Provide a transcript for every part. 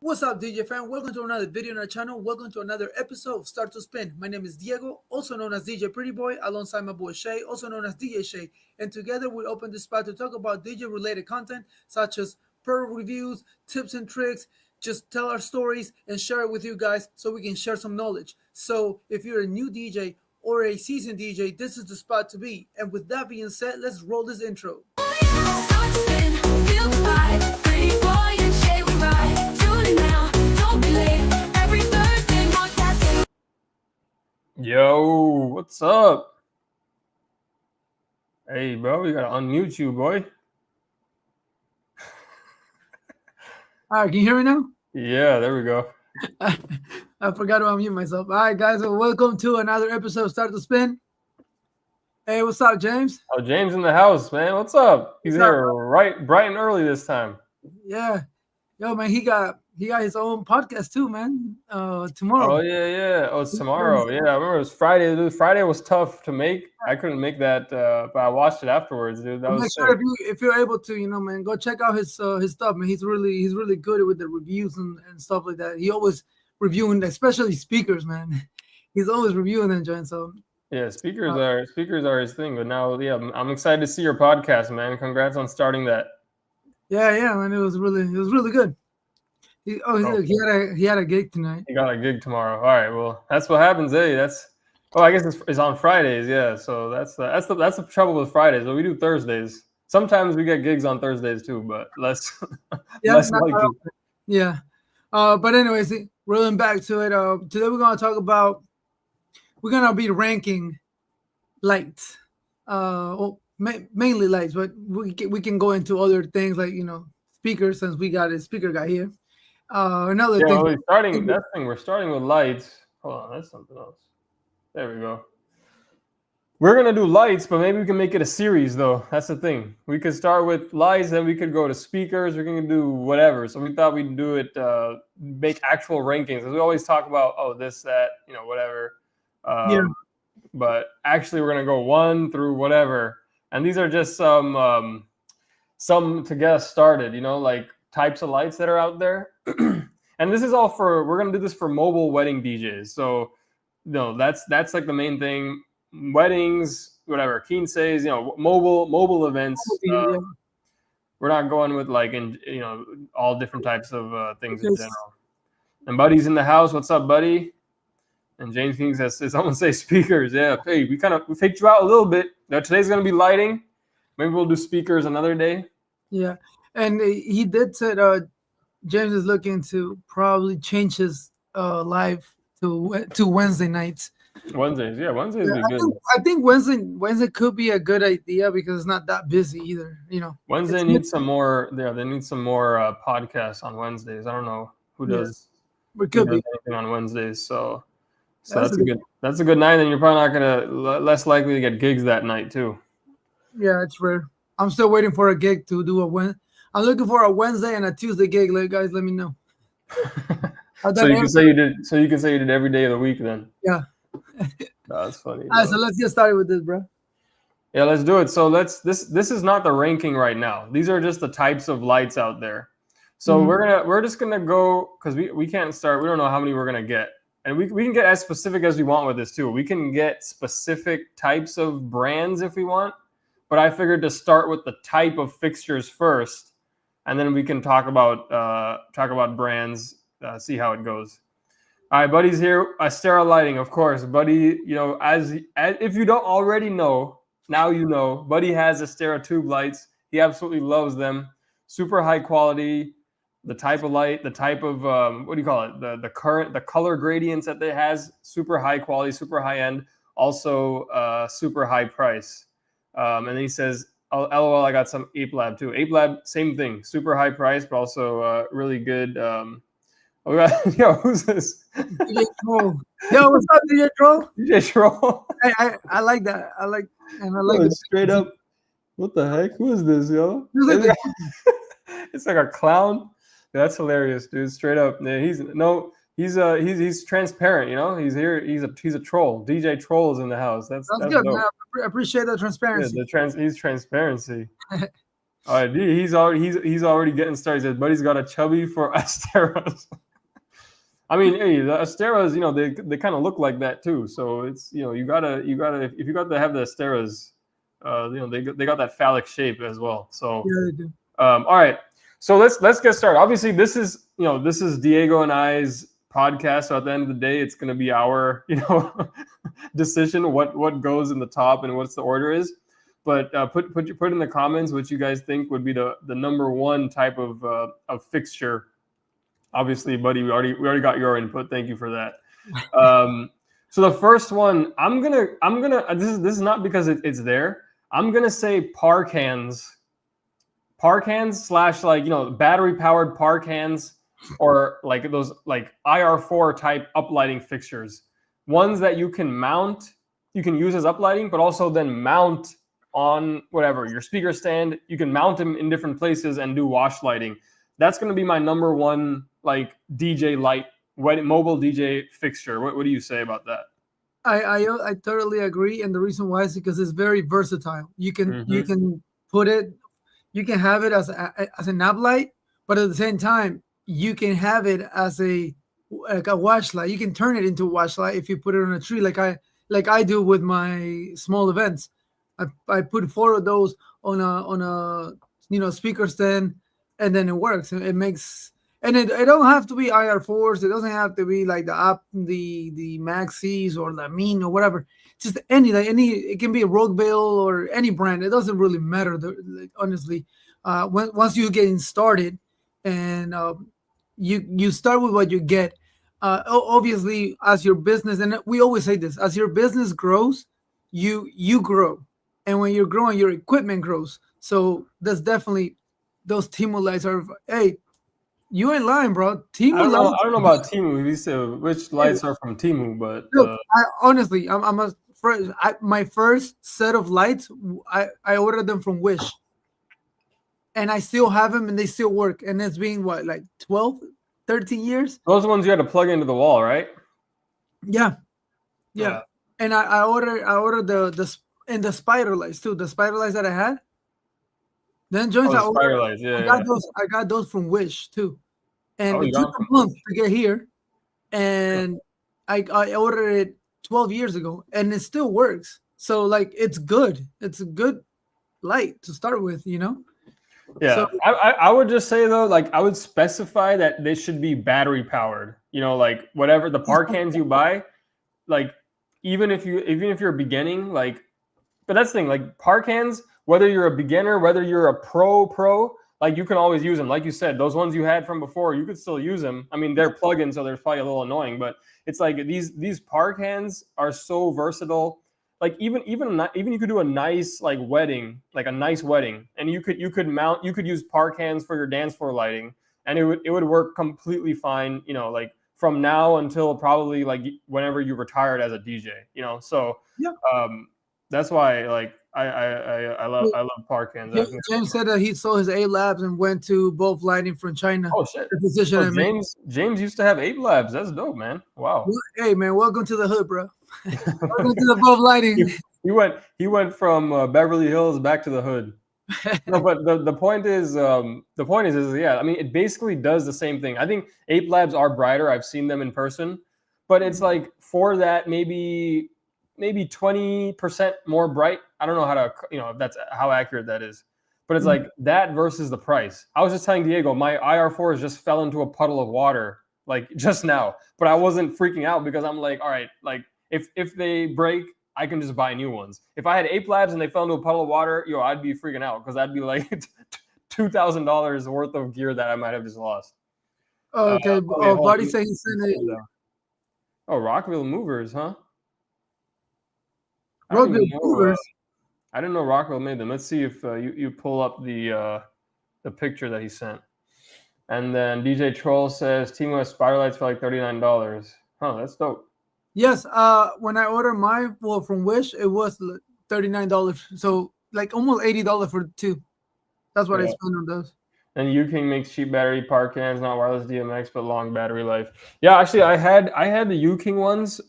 What's up, DJ fan? Welcome to another video on our channel. Welcome to another episode of Start to Spin. My name is Diego, also known as DJ Pretty Boy, alongside my boy Shay, also known as DJ Shay. And together we open this spot to talk about DJ-related content, such as product reviews, tips and tricks, just tell our stories and share it with you guys so we can share some knowledge. So if you're a new DJ or a seasoned DJ, this is the spot to be. And with that being said, let's roll this intro. Yo, what's up? Hey, bro, we gotta unmute you, boy. All right, can you hear me now? Yeah, there we go. I forgot to unmute myself. All right, guys, well, welcome to another episode of Start to Spin. Hey, what's up, James? Oh, James in the house, man. What's up? He's here right bright and early this time. Yeah. Yo, man, he got his own podcast too, man. Tomorrow. Oh, yeah. Oh, it's tomorrow. Yeah, I remember it was Friday. Dude, Friday was tough to make. I couldn't make that, but I watched it afterwards, dude. That was make sick. sure if you're able to, man, go check out his stuff, man. He's really good with the reviews and stuff like that. He always reviewing, especially speakers, man. He's always reviewing them, John. So yeah, speakers are his thing. But now, yeah, I'm excited to see your podcast, man. Congrats on starting that. Yeah, man. It was really good. He had a gig tonight. He got a gig tomorrow. All right, well, that's what happens, eh? I guess it's on Fridays, yeah. So that's the trouble with Fridays. But we do Thursdays. Sometimes we get gigs on Thursdays too, but less likely. Yeah. But anyways, rolling back to it. Today we're gonna be ranking lights. Mainly lights, but we can go into other things like speakers, since we got a speaker guy here. Another thing. We're starting with lights. Hold on, that's something else. There we go. We're gonna do lights, but maybe we can make it a series though. That's the thing. We could start with lights, then we could go to speakers. We're gonna do whatever. So we thought we'd do it, make actual rankings. Because we always talk about this, that, whatever. But actually, we're gonna go 1 through whatever, and these are just some to get us started. Like types of lights that are out there. And this is all we're going to do this for mobile wedding DJs. So, that's like the main thing. Weddings, whatever, quinces, mobile events. We're not going with all different types of things in general. And Buddy's in the house. What's up, Buddy? And James King says, someone say speakers. Yeah. Hey, we faked you out a little bit. Now, today's going to be lighting. Maybe we'll do speakers another day. Yeah. And he did say James is looking to probably change his live to Wednesday nights. Wednesdays, yeah, Wednesdays be good. I think Wednesday could be a good idea because it's not that busy either. Wednesday needs some more. Yeah, they need some more podcasts on Wednesdays. I don't know who does. It could be anything on Wednesdays. So that's a good night. And you're probably not less likely to get gigs that night too. Yeah, it's rare. I'm still waiting for a gig to do I'm looking for a Wednesday and a Tuesday gig. Guys, let me know. So you can say you did every day of the week then. Yeah. That's funny. All right, so let's get started with this, bro. Yeah, let's do it. So this is not the ranking right now. These are just the types of lights out there. So we're just gonna go, because we can't start. We don't know how many we're gonna get, and we can get as specific as we want with this too. We can get specific types of brands if we want, but I figured to start with the type of fixtures first, and then we can talk about brands, see how it goes. All right, Buddy's here. Astera Lighting, of course. Buddy, as if you don't already know, now you know. Buddy has Astera tube lights. He absolutely loves them. Super high quality. The type of light, the type of what do you call it? The color gradients that they has, super high quality, super high end. Also, super high price. And then he says, LOL, I got some Ape Lab too. Ape Lab, same thing. Super high price, but also really good. Who's this? DJ Troll. Yo, what's up, DJ Troll? DJ Troll. I like that. I like it. Straight up. What the heck? Who is this, yo? It's like a clown. That's hilarious, dude. Straight up. Yeah, he's transparent, He's here. He's a troll. DJ Troll is in the house. That's good, dope. man. I appreciate that transparency. Yeah, he's transparency. All right, he's already getting started. He says, "Buddy's got a chubby for Asteras." I mean, hey, the Asteras, they kind of look like that too. So it's you gotta if you got to have the Asteras, they got that phallic shape as well. So Yeah, they do. all right, so let's get started. Obviously, this is Diego and I's podcast. So at the end of the day, it's going to be our decision what goes in the top and what's the order is. But put in the comments what you guys think would be the number one type of fixture. Obviously, buddy, we already got your input. Thank you for that. So the first one, I'm gonna this is not because it's there. I'm gonna say park hands / battery powered park hands, or like those like IR4 type uplighting fixtures, ones that you can mount, you can use as uplighting, but also then mount on whatever your speaker stand. You can mount them in different places and do wash lighting. That's going to be my number one like DJ light, mobile DJ fixture. What do you say about that? I totally agree, and the reason why is because it's very versatile. You can put it, you can have it as an app light, but at the same time you can have it as a wash light. You can turn it into a wash light if you put it on a tree, like I do with my small events. I put 4 of those on a speaker stand, and then it works. It makes, and it don't have to be IR4s. It doesn't have to be like the Maxis or the Mean or whatever. Just any. It can be a Rogueville or any brand. It doesn't really matter, honestly. Once you're getting started, and you start with what you get. Obviously, as your business, and we always say this, as your business grows, you grow, and when you're growing, your equipment grows. So that's definitely, those Temu lights are. Hey, you ain't lying, bro. Temu lights. I don't know about Temu. We said which lights are from Temu, but look, honestly, my first set of lights, I ordered them from Wish, and I still have them, and they still work. And it's been what, like 12, 13 years. Those ones you had to plug into the wall, right? Yeah. And I ordered the spider lights too. The spider lights that I had. Then joints I got those from Wish too, and it took a month to get here, and I ordered it 12 years ago, and it still works. So like, it's good. It's a good light to start with, Yeah, so, I would just say though, like I would specify that they should be battery powered. Like whatever the park hands you buy, like even if you're beginning, like, but that's the thing, like park hands. Whether you're a beginner, whether you're a pro, like you can always use them. Like you said, those ones you had from before, you could still use them. I mean, they're plug-in, so they're probably a little annoying, but it's like these park hands are so versatile. Like even you could do a nice wedding, and you could use park hands for your dance floor lighting, and it would work completely fine. Like from now until probably like whenever you retired as a DJ. So yeah. That's why like. I love park hands. James said that he sold his 8 labs and went to both lighting from China. Oh shit! James used to have 8 labs. That's dope, man. Wow. Hey man, welcome to the hood, bro. Welcome to the both lighting. He went from Beverly Hills back to the hood. No, but the point is yeah. I mean, it basically does the same thing. I think 8 labs are brighter. I've seen them in person, but it's like for that maybe 20% more bright. I don't know how to, if that's how accurate that is, but it's like that versus the price. I was just telling Diego, my IR4s just fell into a puddle of water like just now, but I wasn't freaking out because I'm like, all right, like if they break, I can just buy new ones. If I had 8 labs and they fell into a puddle of water, I'd be freaking out because I'd be like $2,000 worth of gear that I might have just lost. Oh, okay. Buddy said he sent it. Oh, Rockville Movers, huh? Rockville Movers. I didn't know Rockville made them. Let's see if you pull up the picture that he sent. And then DJ Troll says Temu has spider lights for like $39. Huh, that's dope. Yes. When I ordered mine, from Wish, it was $39. So like almost $80 for 2. That's what I spent on those. And U-King makes cheap battery park hands, not wireless DMX, but long battery life. Yeah, actually, I had the U-King ones.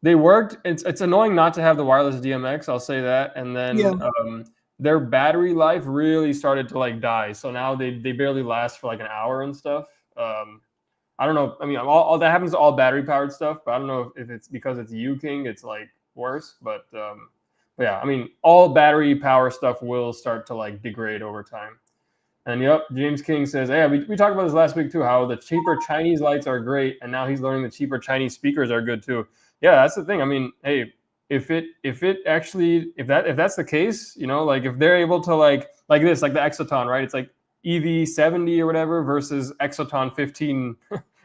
They worked. It's annoying not to have the wireless DMX. I'll say that. And then their battery life really started to like die. So now they barely last for like an hour and stuff. I don't know. I mean, all that happens to all battery powered stuff, but I don't know if it's because it's U-King, it's like worse. But yeah, I mean, all battery power stuff will start to like degrade over time. And yep, James King says, yeah, we talked about this last week too, how the cheaper Chinese lights are great, and now he's learning the cheaper Chinese speakers are good too. Yeah, that's the thing. I mean, hey, if that's the case, you know, like if they're able to like this, like the Exoton, right? It's like EV70 or whatever versus Exoton 15.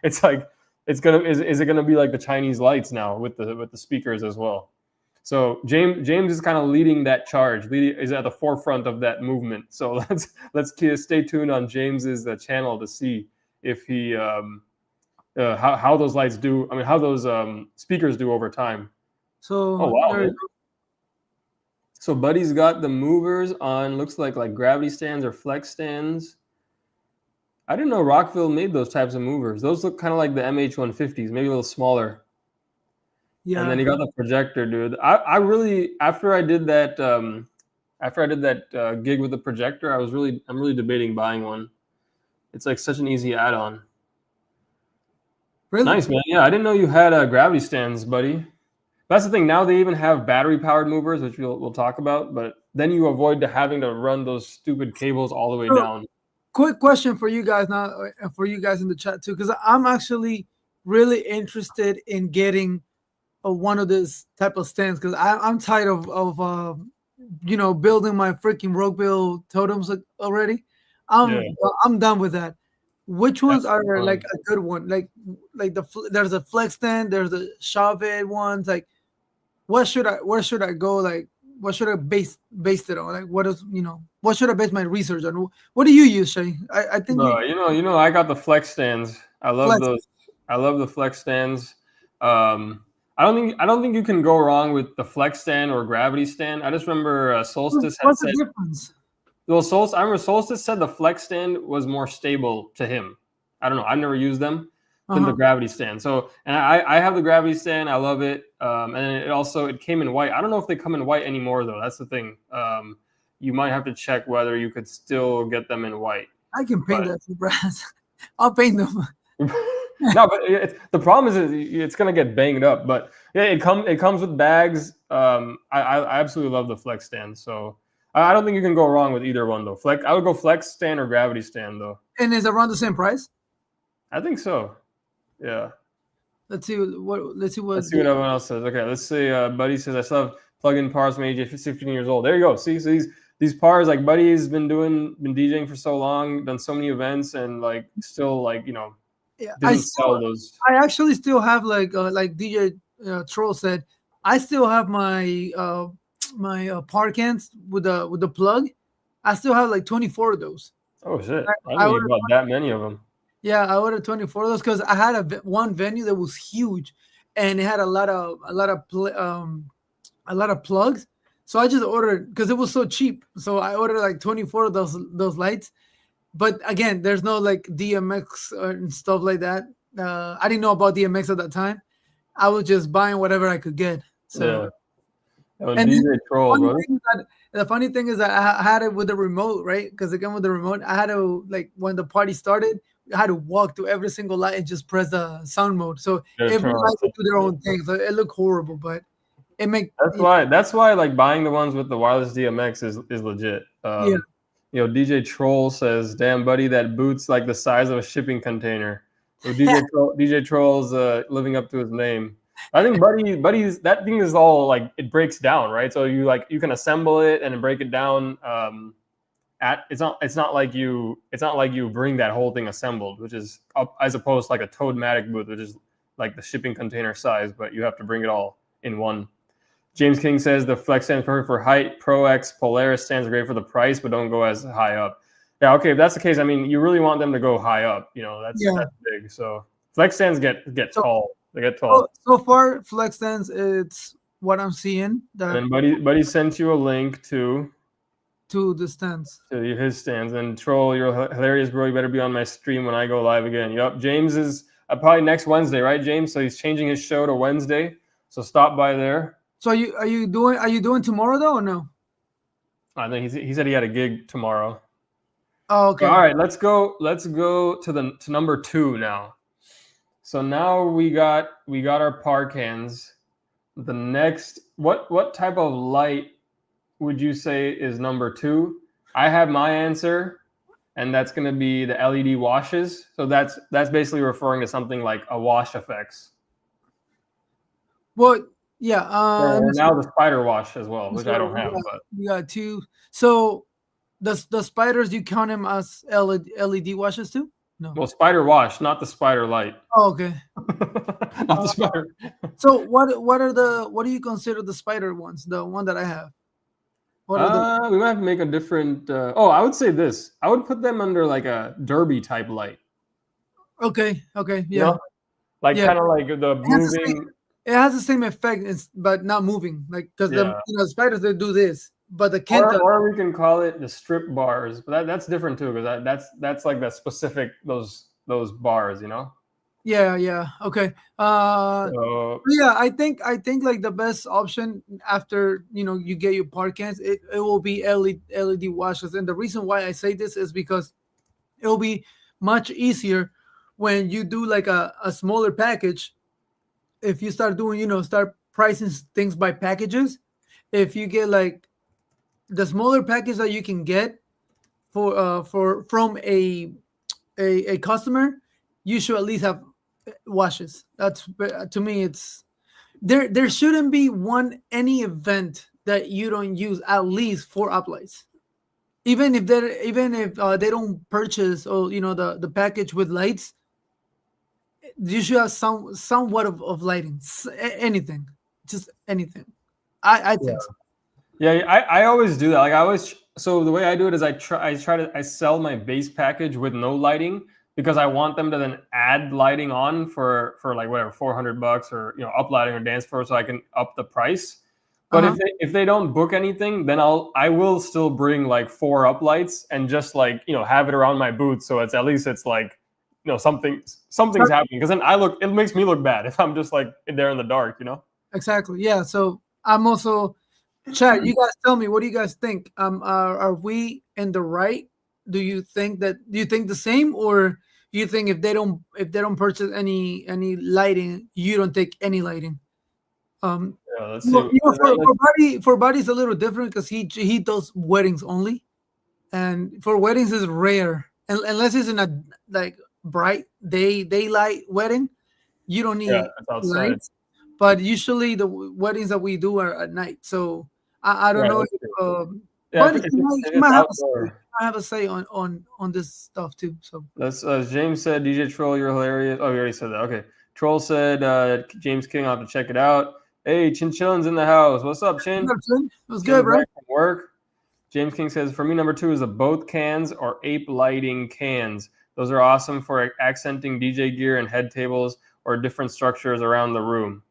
It's like is it gonna be like the Chinese lights now with the speakers as well? So James is kind of leading that charge. Is at the forefront of that movement. So let's stay tuned on James's channel to see if he how those lights do. I mean, how those speakers do over time. So oh wow, man. So Buddy's got the movers on. Looks like gravity stands or flex stands. I didn't know Rockville made those types of movers. Those look kind of like the MH150s, maybe a little smaller. Yeah. And then he got the projector, dude. I really after I did that gig with the projector, I'm really debating buying one. It's like such an easy add-on. Really? Nice, man. Yeah, I didn't know you had gravity stands, buddy. That's the thing. Now they even have battery-powered movers, which we'll talk about. But then you avoid having to run those stupid cables all the way down. Quick question for you guys now, and for you guys in the chat too, because I'm actually really interested in getting one of this type of stands, because I'm tired of building my freaking Rockville totems already. I'm done with that. Which ones are like a good one? Like there's a flex stand, there's a Chavez ones. Like, where should I go? Like, what should I base it on? Like, what should I base my research on? What do you use, Shay? I think I got the flex stands. I love those. I love the flex stands. I don't think you can go wrong with the flex stand or gravity stand. I just remember Solstice had said. What's the difference? Well, I remember Solstice said the flex stand was more stable to him. I don't know. I've never used them than the gravity stand. So, and I have the gravity stand. I love it. And it came in white. I don't know if they come in white anymore though. That's the thing. You might have to check whether you could still get them in white. I can paint that for brass. I'll paint them. No, but the problem is it's gonna get banged up. But yeah, it comes with bags. I absolutely love the flex stand. So I don't think you can go wrong with either one though. I would go flex stand or gravity stand though. And is it around the same price? I think so. Yeah. Let's see what everyone else says. Okay, let's see. Buddy says I still have plug-in pars from age 15 years old. There you go. See, so these pars, like Buddy's been DJing for so long, done so many events, and still yeah, I actually still have like DJ Troll said, I still have my par cans with the plug. I still have like 24 of those. Oh shit! I didn't know about that many of them. Yeah, I ordered 24 of those because I had one venue that was huge, and it had a lot of plugs. So I just ordered because it was so cheap. So I ordered like 24 of those lights. But again, there's no like DMX and stuff like that. I didn't know about DMX at that time. I was just buying whatever I could get. So, yeah. And DJ Troll, the funny thing is that I had it with the remote, right? Because it came with the remote. I had to, like, when the party started, I had to walk to every single light and just press the sound mode. So every light would do their own thing. So it looked horrible, but it makes. That's why like buying the ones with the wireless DMX is legit. Yeah. DJ Troll says, "Damn, buddy, that boot's like the size of a shipping container." So DJ Troll's living up to his name. I think Buddy's that thing is all like it breaks down, right? So you can assemble it and break it down. It's not like you bring that whole thing assembled, which is as opposed to like a Toadmatic boot, which is like the shipping container size, but you have to bring it all in one. James King says the flex stand is perfect for height. Pro X Polaris stands are great for the price, but don't go as high up. Yeah, okay, if that's the case, I mean, you really want them to go high up. That's big. So flex stands get tall. They get tall. So far, flex stands, it's what I'm seeing. And Buddy sent you a link to the stands. To his stands. And Troll, you're hilarious, bro. You better be on my stream when I go live again. Yep, James is probably next Wednesday, right, James? So he's changing his show to Wednesday. So stop by there. So are you doing tomorrow though or no? I think he said he had a gig tomorrow. Oh, okay. All right, let's go to number 2 now. So now we got our par cans. The next, what type of light would you say is number 2? I have my answer, and that's going to be the LED washes. So that's basically referring to something like a wash effects. Well, yeah. Or now the spider wash as well, which I don't have. But we got 2. So the spiders, you count them as LED washes too? No. Well, spider wash, not the spider light. Oh, okay. Not the spider. So what do you consider the spider ones? The one that I have. We might have to make a different. I would say this. I would put them under like a derby type light. Okay. Yeah. You know? Like kind of like the moving. It has the same effect, but not moving. Like because the spiders, they do this, but the Kenta, or we can call it the strip bars. But that's different too, because that's like the specific those bars, you know. Yeah. Okay. Yeah, I think like the best option after you get your par cans, it will be LED washes, and the reason why I say this is because it will be much easier when you do like a smaller package. If you start doing start pricing things by packages, if you get like the smaller package that you can get from a customer, you should at least have washes. That's, to me, it's there shouldn't be any event that you don't use at least 4 uplights, even if they don't purchase the package with lights. You should have somewhat of lighting, anything, just anything. I think so. Yeah, I always do that. Like so the way I do it is I sell my base package with no lighting, because I want them to then add lighting on for like whatever $400 or up lighting or dance floor, so I can up the price. But if they don't book anything, then I will still bring like 4 up lights and just like have it around my booth, so at least it's like something's happening, because then it makes me look bad if I'm just like there in the dark. Exactly. Yeah. So I'm also, Chad, you guys tell me, what do you guys think? Are we in the right? Do you think the same, or you think if they don't purchase any lighting, you don't take any lighting? Let's see. For Buddy it's a little different, because he does weddings only, and for weddings is rare, unless it's in a like bright daylight wedding, you don't need lights. But usually the weddings that we do are at night, so I don't know if but he might have a say on this stuff too. So that's James said, DJ Troll, you're hilarious. Oh, we already said that. Okay. Troll said, James King, I'll have to check it out. Hey, Chinchillin's in the house. What's up, Chin? What's up, Chin? What's good, bro? Work. James King says, for me, number 2 is the both cans or ape lighting cans. Those are awesome for accenting DJ gear and head tables or different structures around the room.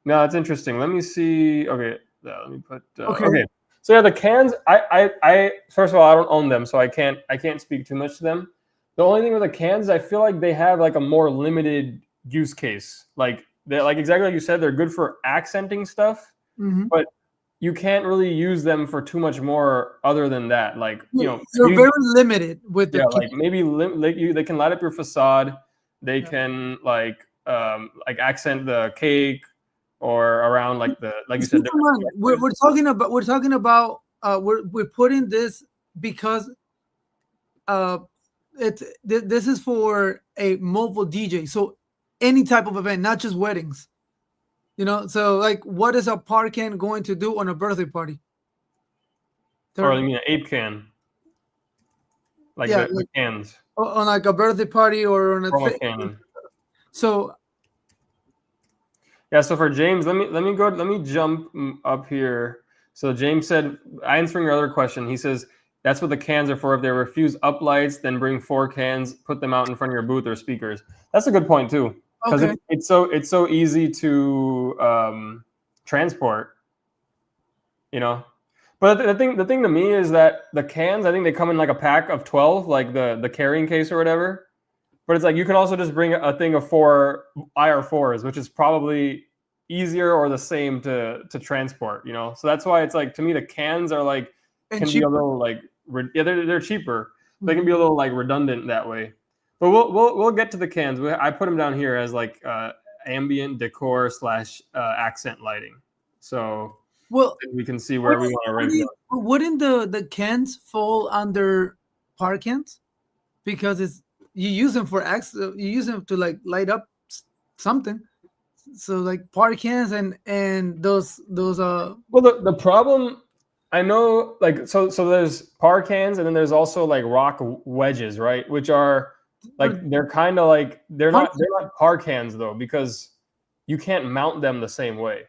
No, it's interesting. Let me see. Okay, let me put. Okay. So yeah, the cans. I first of all, I don't own them, so I can't speak too much to them. The only thing with the cans, I feel like they have like a more limited use case. Like exactly like you said, they're good for accenting stuff, but you can't really use them for too much more other than that. Like you're very limited with the like maybe they can light up your facade. They can like accent the cake, or around like you said. We're talking about we're putting this because this is for a mobile DJ, so any type of event, not just weddings. So like, what is a par can going to do on a birthday party? Or you mean an ape can? Like the cans. On like a birthday party or on a can. So yeah, so for James, let me jump up here. So James said, answering your other question, he says that's what the cans are for. If they refuse up lights, then bring 4 cans, put them out in front of your booth or speakers. That's a good point too, because it's so easy to transport. But the thing to me is that the cans, I think they come in like a pack of 12, like the carrying case or whatever. But it's like you can also just bring a thing of 4 IR4s, which is probably easier or the same to transport, So that's why it's like, to me, the cans are like, And can be cheaper. a little like they're cheaper. They can Mhm. be a little like redundant that way. But we'll get to the cans. I put them down here as like ambient decor / accent lighting, so Well, we can see where we wouldn't, want to rank them. wouldn't the cans fall under par cans? Because it's you use them for you use them to like light up something. So like par cans and those Well, the problem, I know, like so there's par cans and then there's also like rock wedges, right? Which are like they're kind of like they're not par cans though, because you can't mount them the same way.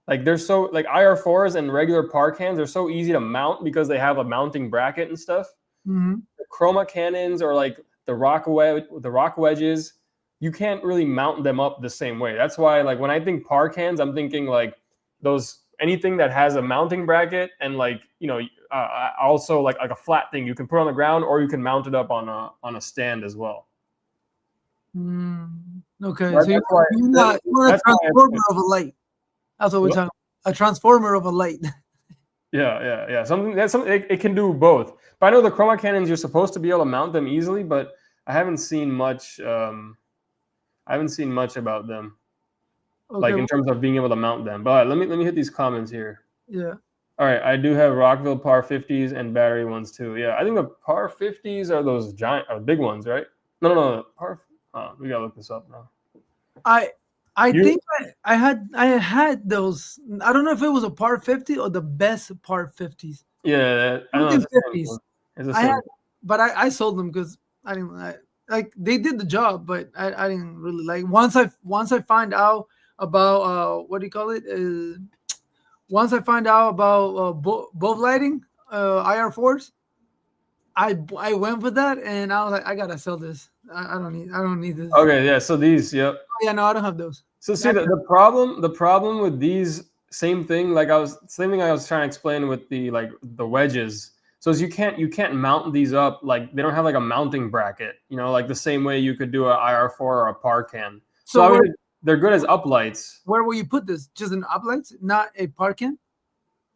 Like they're so like IR4s and regular par cans are so easy to mount because they have a mounting bracket and stuff. Mhm. The chroma cannons or like the rock wedges, you can't really mount them up the same way. That's why like when I think par cans, I'm thinking like those anything that has a mounting bracket and like also like a flat thing you can put on the ground or you can mount it up on a stand as well. Okay, Right? so you're a transformer of a light. That's what we're talking about. A transformer of a light. Yeah. Something it can do both. But I know the chroma cannons you're supposed to be able to mount them easily, but I haven't seen much. I haven't seen much about them, like in terms of being able to mount them. But let me hit these comments here. Yeah. All right, I do have Rockville par 50s and battery ones too. Yeah, I think the par 50s are those giant, big ones, right? No. We gotta look this up now. I think I had those. I don't know if it was a par 50 or the best par 50s. Yeah, I know. It's 50s. But I sold them because I didn't like they did the job, but I didn't really like. Once I find out about what do you call it? Once I find out about bulb lighting, IR4s, I went with that, and I was like, I gotta sell this. I don't need this. Okay, yeah. So these, yep. Yeah, no, I don't have those. So see the problem with these same thing I was trying to explain with the wedges. So is you can't mount these up, like they don't have like a mounting bracket, like the same way you could do a IR4 or a par can. So they're good as uplights. Where will you put this? Just an uplight, not a par can?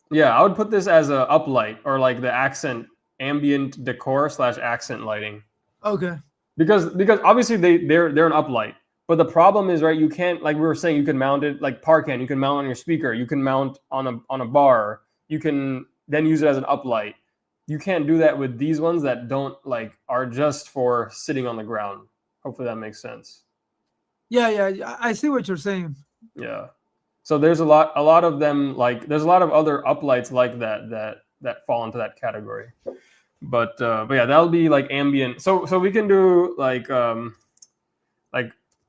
Yeah, I would put this as a uplight or like the accent ambient decor / accent lighting. Okay. Because obviously they're an uplight. But the problem is, right, you can't, like we were saying, you can mount it like par can, you can mount on your speaker, you can mount on a bar, you can then use it as an uplight. You can't do that with these ones that don't are just for sitting on the ground. Hopefully that makes sense. Yeah, I see what you're saying. Yeah. So there's a lot of them, there's a lot of other uplights like that fall into that category. But yeah, that'll be like ambient. So we can do like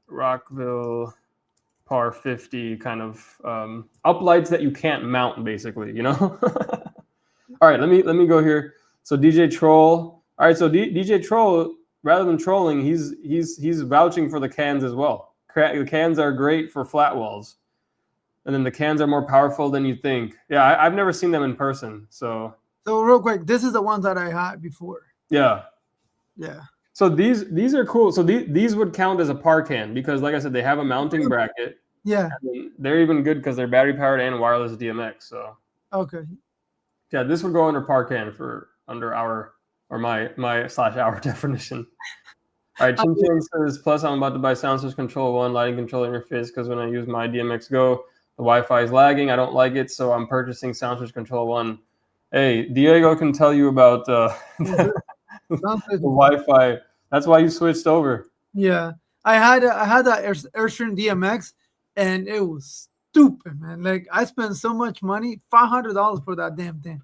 Rockville par 50 kind of uplights that you can't mount, basically, All right, let me go here. So DJ Troll. All right, so DJ Troll, rather than trolling, he's vouching for the cans as well. The cans are great for flat walls, and then the cans are more powerful than you think. Yeah, I've never seen them in person, so. So real quick, this is the ones that I had before. Yeah. Yeah. So these are cool. So these would count as a par can because, like I said, they have a mounting bracket. Yeah. And they're even good because they're battery powered and wireless DMX. So. Okay. Yeah, this would go under par can under our or my / our definition. All right, Chin Chin says, plus I'm about to buy Sound Source Control 1 lighting control interface because when I use my DMX Go, the Wi-Fi is lagging. I don't like it, so I'm purchasing Sound Source Control 1. Hey, Diego can tell you about the Wi-Fi. That's why you switched over. Yeah, I had that Airstream DMX, and it was stupid, man. Like I spent so much money, $500 for that damn thing,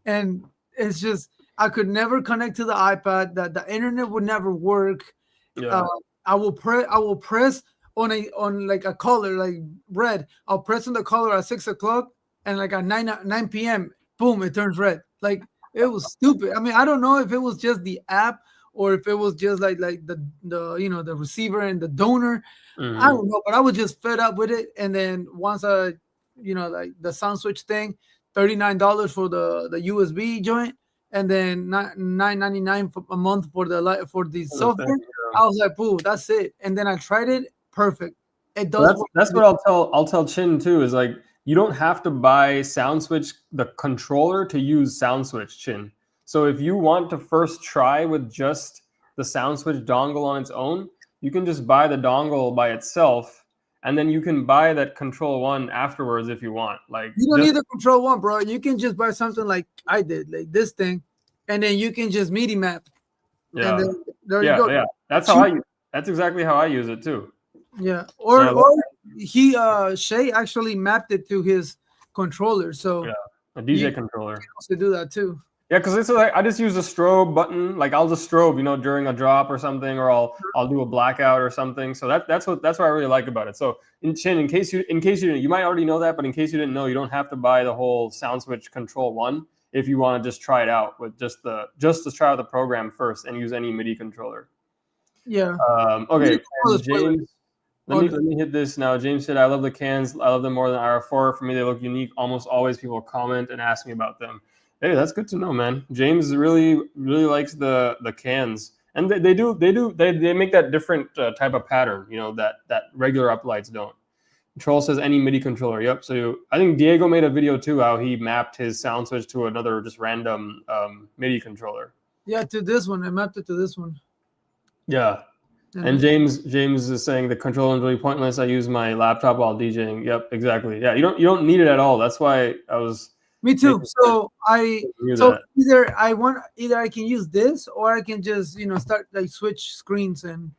and it's just I could never connect to the iPad. That the internet would never work. Yeah. I will press on like a color like red. I'll press on the color at 6 o'clock, and like at 9 p.m. boom, it turns red. Like it was stupid. I mean, I don't know if it was just the app or if it was just like the the receiver and the donor. I don't know, but I was just fed up with it. And then once I, like the sound switch thing, $39 for the USB joint, and then $9.99 a month for the software. I was like, "Boo, that's it." And then I tried it, perfect. It does. That's what I'll tell Chin too. Is like you don't have to buy SoundSwitch, the controller, to use SoundSwitch, Chin. So if you want to first try with just the SoundSwitch dongle on its own, you can just buy the dongle by itself, and then you can buy that Control 1 afterwards if you want. Like, you don't need the Control 1, bro. You can just buy something like I did, like this thing, and then you can just MIDI map. Yeah, and then there you go. Yeah. That's exactly how I use it too. Yeah, or Shay actually mapped it to his controller, so yeah, a DJ controller. He wants to do that too. Yeah, because it's like I just use a strobe button. Like I'll just strobe, during a drop or something, or I'll do a blackout or something. So that's what I really like about it. So in case you didn't, you might already know that, but in case you didn't know, you don't have to buy the whole SoundSwitch Control 1 if you want to just try it out with just to try out the program first and use any MIDI controller. Yeah. Okay. James, let me hit this now. James said, "I love the cans. I love them more than IR4. For me, they look unique. Almost always people comment and ask me about them." Hey, that's good to know, man. James really likes the cans, and they make that different type of pattern, that regular uplights don't. Troll says any MIDI controller. Yep. So I think Diego made a video too how he mapped his SoundSwitch to another just random MIDI controller. Yeah, to this one. I mapped it to this one. Yeah. And James is saying the controller is really pointless. I use my laptop while DJing. Yep, exactly. Yeah, you don't need it at all. That's why I was. Me too. So either I can use this or I can just start like switch screens and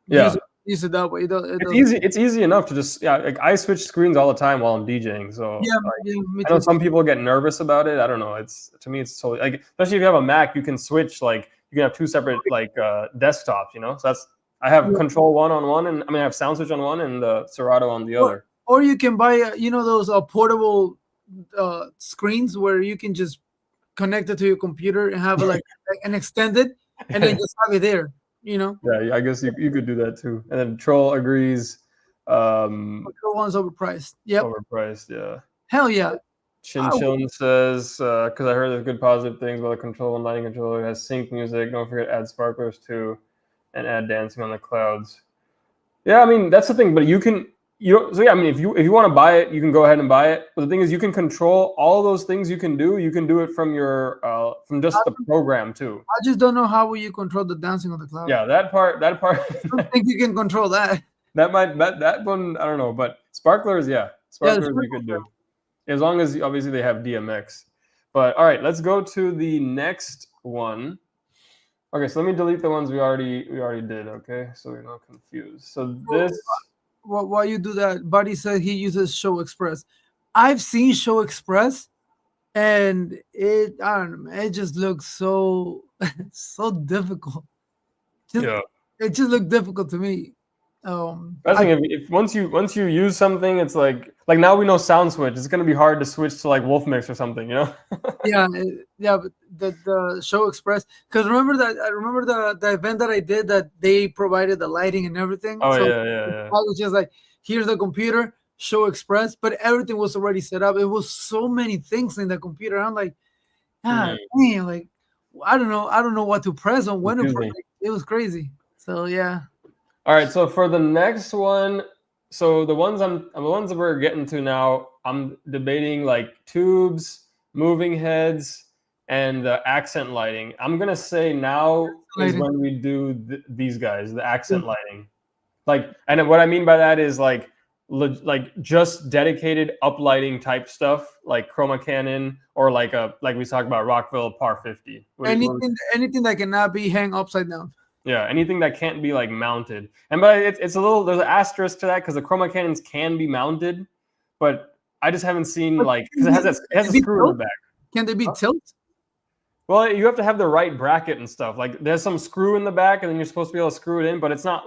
use it that way. It's easy enough to just like I switch screens all the time while I'm DJing. So I know some people get nervous about it. I don't know. To me it's totally like, especially if you have a Mac, you can switch, like you can have two separate like desktops. So I have Control 1 on one, and I have SoundSwitch on one and the Serato on the other. Or you can buy those portable screens where you can just connect it to your computer and have it like an extended, and then just have it there. Yeah, I guess you could do that too. And then Troll agrees. Control 1's overpriced. Yep. Overpriced, yeah. Hell yeah. Chin says, because I heard there's good positive things about the Control 1 lighting controller. It has sync music. Don't forget add sparklers too, and add dancing on the clouds. Yeah, that's the thing. But if you want to buy it, you can go ahead and buy it. But the thing is, you can control all those things. You can do it from your from just the program too. I just don't know how will you control the dancing on the cloud. Yeah, that part. I don't think you can control that. That one I don't know, but sparklers, sparklers you could do, as long as obviously they have DMX. But all right, let's go to the next one. Okay, so let me delete the ones we already did. Okay, so we're not confused. So this. While you do that, Buddy said he uses Show Express. I've seen Show Express, and I don't know, it just looks so difficult. It just looked difficult to me. I think if once you use something, it's like now we know SoundSwitch. It's gonna be hard to switch to like Wolf Mix or something, Yeah, but the Show Express, because I remember the event that I did that they provided the lighting and everything. Oh, so yeah. I was just like, here's the computer, Show Express, but everything was already set up. It was so many things in the computer. I'm like, man, like I don't know what to press on when to press. It was crazy. So yeah. All right, so for the next one, so the ones that we're getting to now, I'm debating like tubes, moving heads, and the accent lighting. I'm gonna say now is when we do these guys, the accent lighting. Like, and what I mean by that is like just dedicated uplighting type stuff, like Chroma Cannon or like we talked about Rockville Par 50. Anything that cannot be hang upside down. Yeah, anything that can't be like mounted. But it's a little, there's an asterisk to that because the Chroma Cannons can be mounted, but I just haven't seen because it has a screw in the back. Can they be tilted? Well, you have to have the right bracket and stuff. Like there's some screw in the back, and then you're supposed to be able to screw it in, but it's not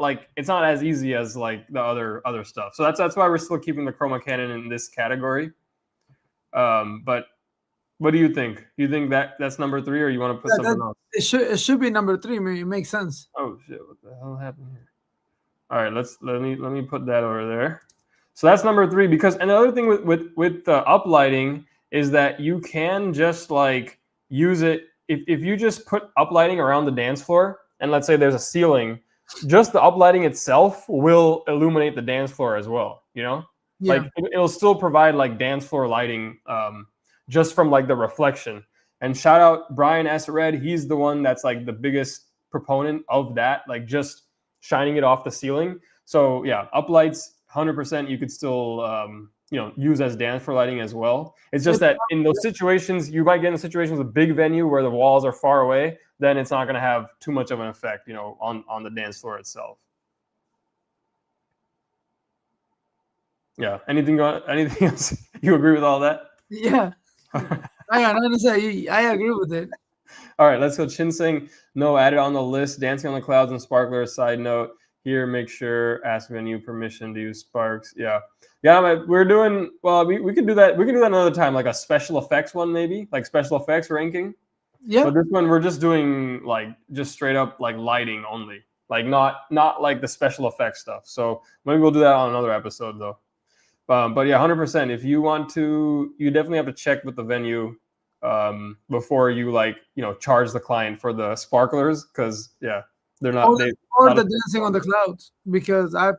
as easy as like the other stuff. So that's why we're still keeping the Chroma Cannon in this category. But what do you think? Do you think that's number 3, or you want to put something else? It should be number 3. Maybe it makes sense. Oh shit! What the hell happened here? All right, let me put that over there. So that's number 3 because another thing with the uplighting is that you can just like use it if you just put uplighting around the dance floor, and let's say there's a ceiling, just the uplighting itself will illuminate the dance floor as well. Yeah. Like it'll still provide like dance floor lighting, just from like the reflection. And shout out Brian S. Red. He's the one that's like the biggest proponent of that, like just shining it off the ceiling. So yeah, uplights, 100%. You could still use as dance floor lighting as well. It's just that in those situations, you might get in situations with big venue where the walls are far away. Then it's not going to have too much of an effect, on the dance floor itself. Yeah. Anything else? You agree with all that? Yeah. I got nothing to say. I agree with it. All right, let's go. Chin Sing, no, added on the list. Dancing on the Clouds and Sparklers. Side note here, make sure ask venue permission to use sparks. Yeah, we're doing well. We could do that. We can do that another time, like a special effects one, maybe like special effects ranking. Yeah. But this one we're just doing like just straight up like lighting only, like not like the special effects stuff. So maybe we'll do that on another episode though. But yeah, 100%. If you want to, you definitely have to check with the venue before you charge the client for the sparklers, because they're not. Or the dancing on the clouds, because the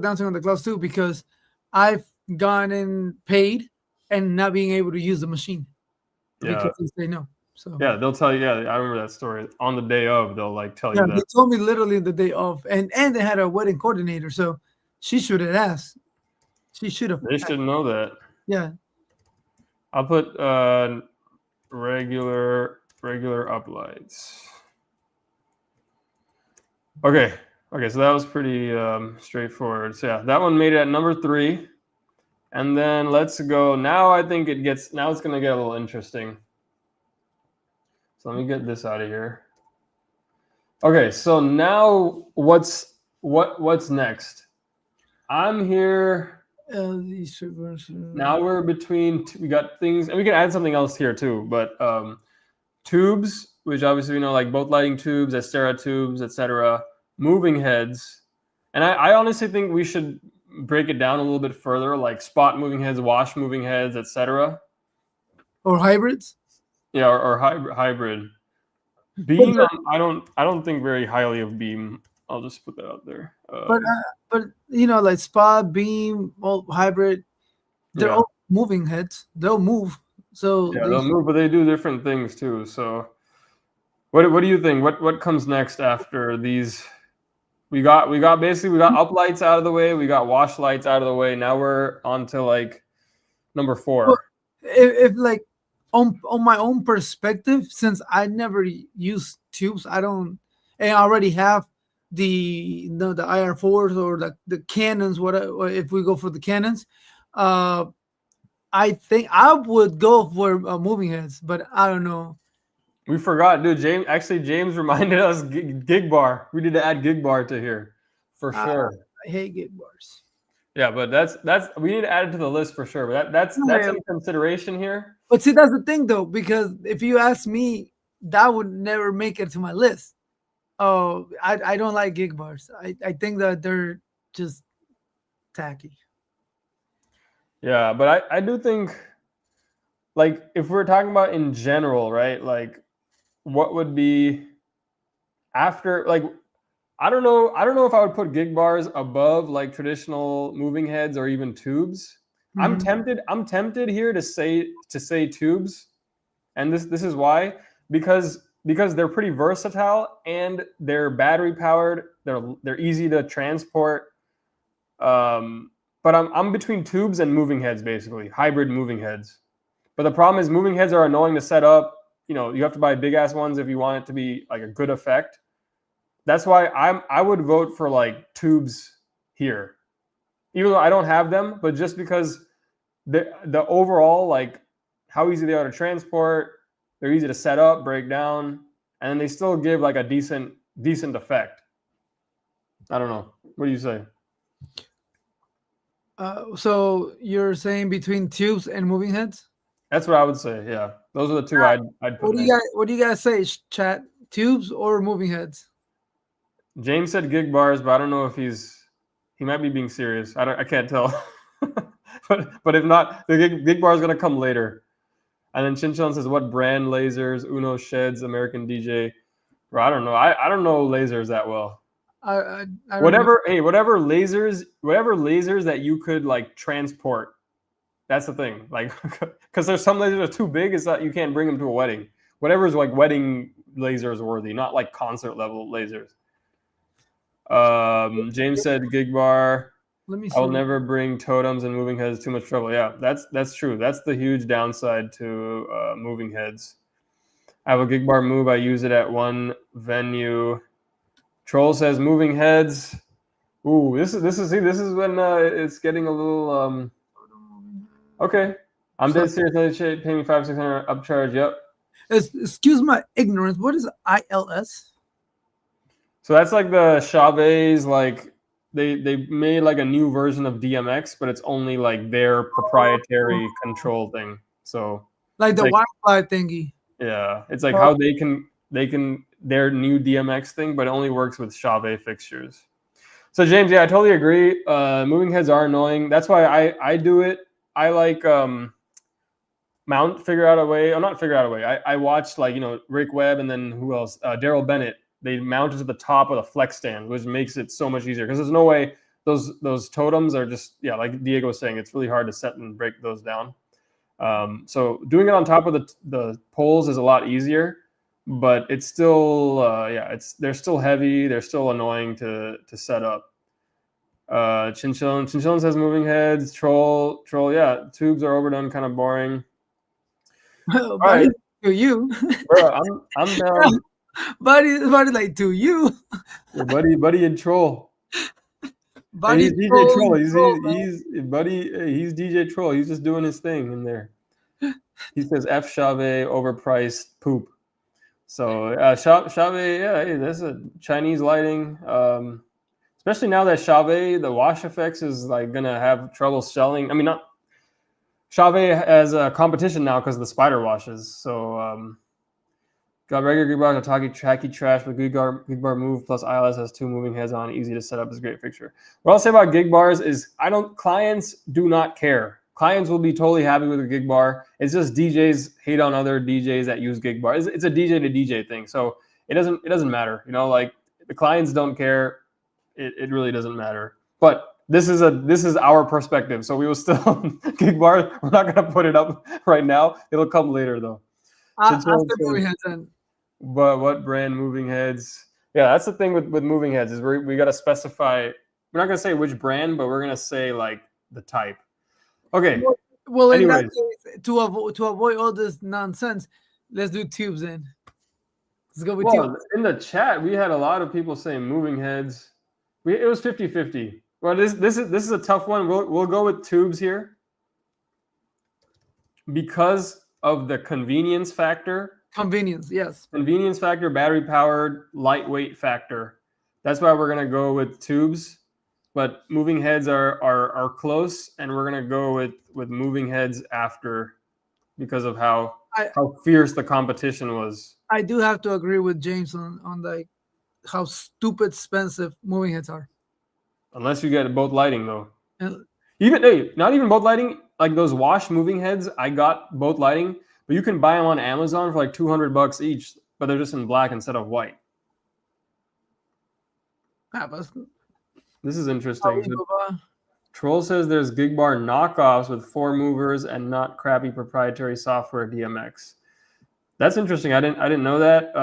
dancing on the clouds too, because I've gone and paid and not being able to use the machine because they say no. So yeah, they'll tell you. Yeah, I remember that story. On the day of, they'll tell you that. They told me literally the day of, and they had a wedding coordinator, so she should have asked. She should have. They should know that. Yeah. I'll put regular uplights. Okay, so that was pretty straightforward. So yeah, that one made it at number 3. And then let's go. Now I think it's going to get a little interesting. So let me get this out of here. Okay, so now what's next? I'm here. Now we're between. We got things, and we can add something else here too. But tubes, which obviously like both lighting tubes, Astera tubes, etc. Moving heads, and I honestly think we should break it down a little bit further, like spot moving heads, wash moving heads, etc. Or hybrids. Yeah, or hybrid. Beam, I don't think very highly of beam. I'll just put that out there. But like spot, beam, hybrid, they're all moving heads. They'll move. So they'll move, but they do different things too. So, what do you think? What comes next after these? We got uplights out of the way. We got wash lights out of the way. Now we're on to number 4. Well, if on my own perspective, since I never use tubes, I already have the IR4s or the cannons. If we go for the cannons, I think I would go for moving heads, but I don't know. We forgot, dude. James reminded us gig bar. We need to add gig bar to here for sure. I hate gig bars. Yeah, but that's we need to add it to the list for sure. But that's in consideration here. But see, that's the thing though, because if you ask me, that would never make it to my list. Oh, I don't like gig bars. I think that they're just tacky. Yeah, but I do think, if we're talking about in general, right? What would be after, I don't know if I would put gig bars above traditional moving heads or even tubes. Mm-hmm. I'm tempted here to say tubes, and this is why, because they're pretty versatile and they're battery powered. They're easy to transport. But I'm between tubes and moving heads, basically hybrid moving heads. But the problem is moving heads are annoying to set up. You have to buy big ass ones if you want it to be a good effect. That's why I would vote for tubes here, even though I don't have them, but just because the overall how easy they are to transport, they're easy to set up, break down, and then they still give a decent effect. I don't know. What do you say? So you're saying between tubes and moving heads? That's what I would say. Yeah, those are the two I'd put. What do you guys say, chat? Tubes or moving heads? James said gig bars, but I don't know if he might be being serious. I can't tell. but if not, the gig bar is gonna come later. And then Chinchan says, "What brand lasers? Uno, Sheds, American DJ." Bro, I don't know. I don't know lasers that well. I don't whatever lasers that you could like transport. That's the thing. Like, because there's some lasers that are too big, it's not, you can't bring them to a wedding. Whatever is like wedding lasers worthy, not like concert level lasers. James said gig bar. Let me I will see. never bring totems and moving heads, too much trouble. Yeah, that's true. That's the huge downside to moving heads. I have a gig bar move. I use it at one venue. Troll says moving heads. Ooh, this is when it's getting a little okay. I'm dead serious. Pay me $500-600 upcharge. Yep. Excuse my ignorance. What is ILS? So that's like the Chavez, like they made like a new version of DMX, but it's only like their proprietary control thing. So Like the like, Wi-Fi thingy. yeah, it's like how they can their new DMX thing, but it only works with Chavez fixtures. So James, yeah, I totally agree. Moving heads are annoying. That's why I do it. I like figure out a way. Or not figure out a way. I watched like Rick Webb and then who else? Daryl Bennett. They mount it to the top of the flex stand, which makes it so much easier because there's no way those totems are just like Diego was saying, it's really hard to set and break those down. So doing it on top of the poles is a lot easier, but it's still they're still heavy, they're still annoying to set up. Chinchillon says moving heads. Troll, yeah, tubes are overdone, kind of boring. All right, to you, bro, I'm down. buddy, like to you, Your buddy and Troll. buddy, he's DJ Troll. He's DJ Troll. He's just doing his thing in there. He says F Chavez overpriced poop. So Chavez, yeah, hey, that's a Chinese lighting. Especially now that Chavez, the wash effects is like gonna have trouble selling. I mean, not Chavez as a competition now because of the spider washes. So got regular gig bar, tacky trash with gig bar move plus ILS has 2 moving heads on, easy to set up, is a great fixture. What I'll say about gig bars is clients do not care. Clients will be totally happy with a gig bar. It's just DJs hate on other DJs that use gig bar. It's a DJ to DJ thing, so it doesn't matter. Like the clients don't care. It really doesn't matter. But this is our perspective, so we will still gig bar. We're not gonna put it up right now. It'll come later though. moving heads in. But what brand moving heads? Yeah, that's the thing with moving heads is we got to specify. We're not gonna say which brand, but we're gonna say like the type. Okay. Well, in that case, to avoid all this nonsense, let's do tubes in. Let's go with tubes. In the chat, we had a lot of people saying moving heads. It was 50-50. Well, this is a tough one. We'll go with tubes here because of the convenience factor. Convenience, yes. Convenience factor, battery powered, lightweight factor. That's why we're gonna go with tubes. But moving heads are close, and we're gonna go with moving heads after because of how fierce the competition was. I do have to agree with James on like how stupid expensive moving heads are. Unless you get both lighting though. Not even both lighting. Like those wash moving heads, I got both lighting, but you can buy them on Amazon for like $200 each, but they're just in black instead of white. This is interesting. Troll says there's gig bar knockoffs with 4 movers and not crappy proprietary software DMX. That's interesting. I didn't know that.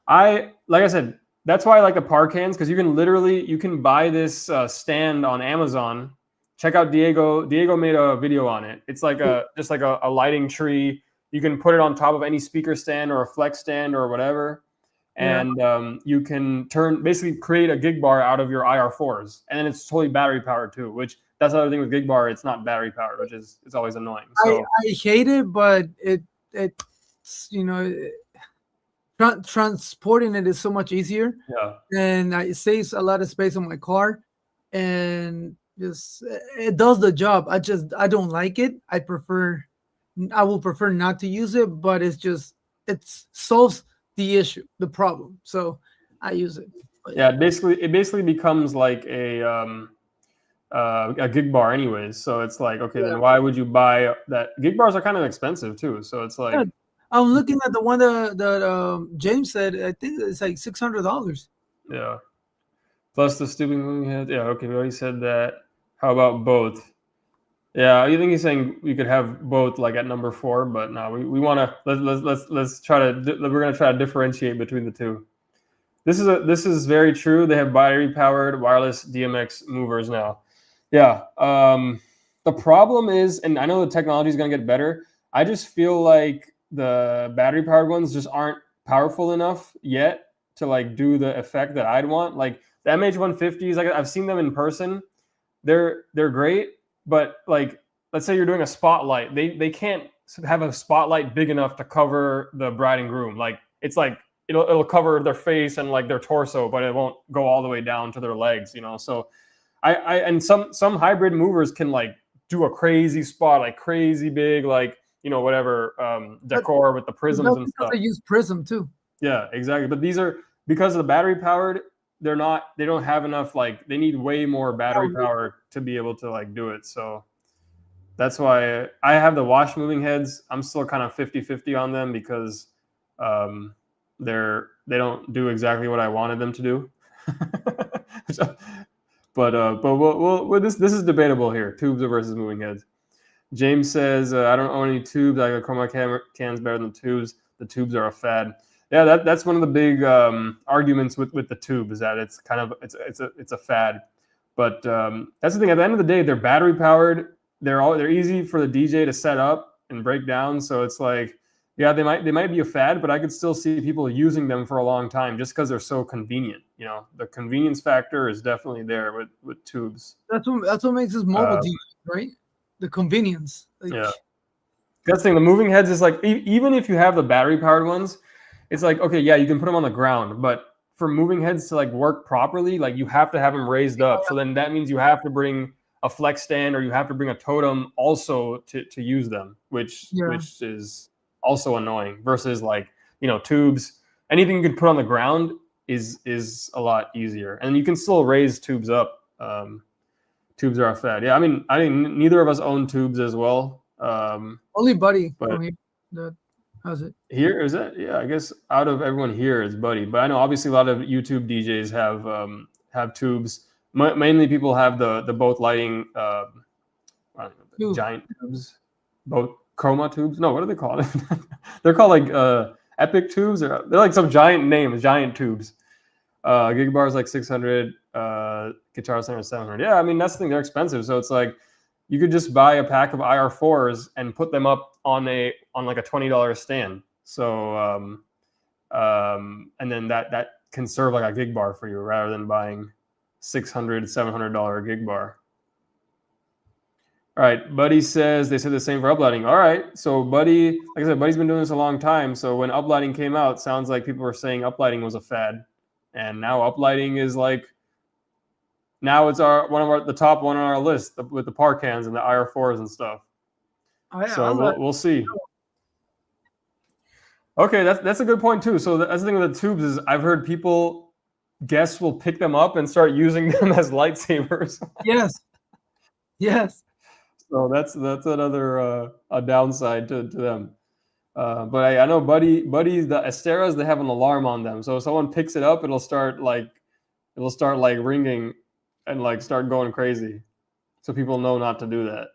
Like I said, that's why I like the Parcans, because you can buy this stand on Amazon. Check out Diego. Diego made a video on it. It's like just like a lighting tree. You can put it on top of any speaker stand or a flex stand or whatever. And you can basically create a gig bar out of your IR4s, and then it's totally battery powered too. Which that's the other thing with gig bar; it's not battery powered, which is always annoying. So I hate it, but transporting it is so much easier. Yeah, and it saves a lot of space on my car, and just it does the job. I don't like it. I will prefer not to use it, but it solves the issue, the problem. So I use it. Yeah, it basically becomes like a gig bar anyways. So it's like, okay, then why would you buy that? Gig bars are kind of expensive too. So it's like, I'm looking at the one that James said. I think it's like $600. Yeah. Plus the stupid moving head. Yeah, okay, we already said that. How about both? Yeah, I think he's saying we could have both like at number 4, but no, we want to let's try to we're gonna try to differentiate between the two. This is very true. They have battery powered wireless DMX movers now. Yeah. The problem is, and I know the technology is gonna get better. I just feel like the battery powered ones just aren't powerful enough yet to like do the effect that I'd want. Like the MH150s, like I've seen them in person. They're great, but like let's say you're doing a spotlight, they can't have a spotlight big enough to cover the bride and groom. Like it's like it'll cover their face and like their torso, but it won't go all the way down to their legs, you know. So I and some hybrid movers can like do a crazy spot, like crazy big, like you know whatever decor with the prisms and stuff. They use prism too. Yeah, exactly. But these are because of the battery powered. They don't have enough, like they need way more battery power to be able to like do it. So that's why I have the wash moving heads. I'm still kind of 50-50 on them because they don't do exactly what I wanted them to do. but this is debatable here. Tubes versus moving heads. James says I don't own any tubes. I got chroma cans better than tubes. The tubes are a fad. Yeah, that's one of the big arguments with the tube is that it's kind of it's a fad, but that's the thing. At the end of the day, they're battery powered. They're easy for the DJ to set up and break down. So it's like, yeah, they might be a fad, but I could still see people using them for a long time just because they're so convenient. You know, the convenience factor is definitely there with tubes. That's what makes us mobile DJ, right? The convenience. Like, yeah, that's the thing. The moving heads is like even if you have the battery powered ones. It's like, okay, yeah, you can put them on the ground, but for moving heads to like work properly, like you have to have them raised up. So then that means you have to bring a flex stand or you have to bring a totem also to use them, which is also annoying versus like, you know, tubes. Anything you can put on the ground is a lot easier. And you can still raise tubes up. Tubes are a fad. Yeah, I mean neither of us own tubes as well. Only Buddy. How's it? Here is it? Yeah, I guess out of everyone here is Buddy, but I know obviously a lot of YouTube DJs have tubes. Mainly people have the both lighting giant tubes, both chroma tubes. No, what are they called? They're called like epic tubes, or they're like some giant names, giant tubes. Gig bar is like 600, Guitar Center 700. Yeah, I mean that's the thing. They're expensive, so it's like. You could just buy a pack of IR4s and put them up on like a $20 stand. So and then that can serve like a gig bar for you rather than buying $600, $700 gig bar. All right, Buddy says they said the same for uplighting. All right, so Buddy, like I said, Buddy's been doing this a long time. So when uplighting came out, sounds like people were saying uplighting was a fad, and now uplighting is like. Now it's the top one on our list with the par cans and the IR4s and stuff. So we'll see. Okay, that's a good point too. So that's the thing with the tubes is I've heard guests will pick them up and start using them as lightsabers. Yes. So that's another a downside to them. But I know Buddy the Asteras, they have an alarm on them. So if someone picks it up, it'll start like ringing. And like start going crazy, so people know not to do that.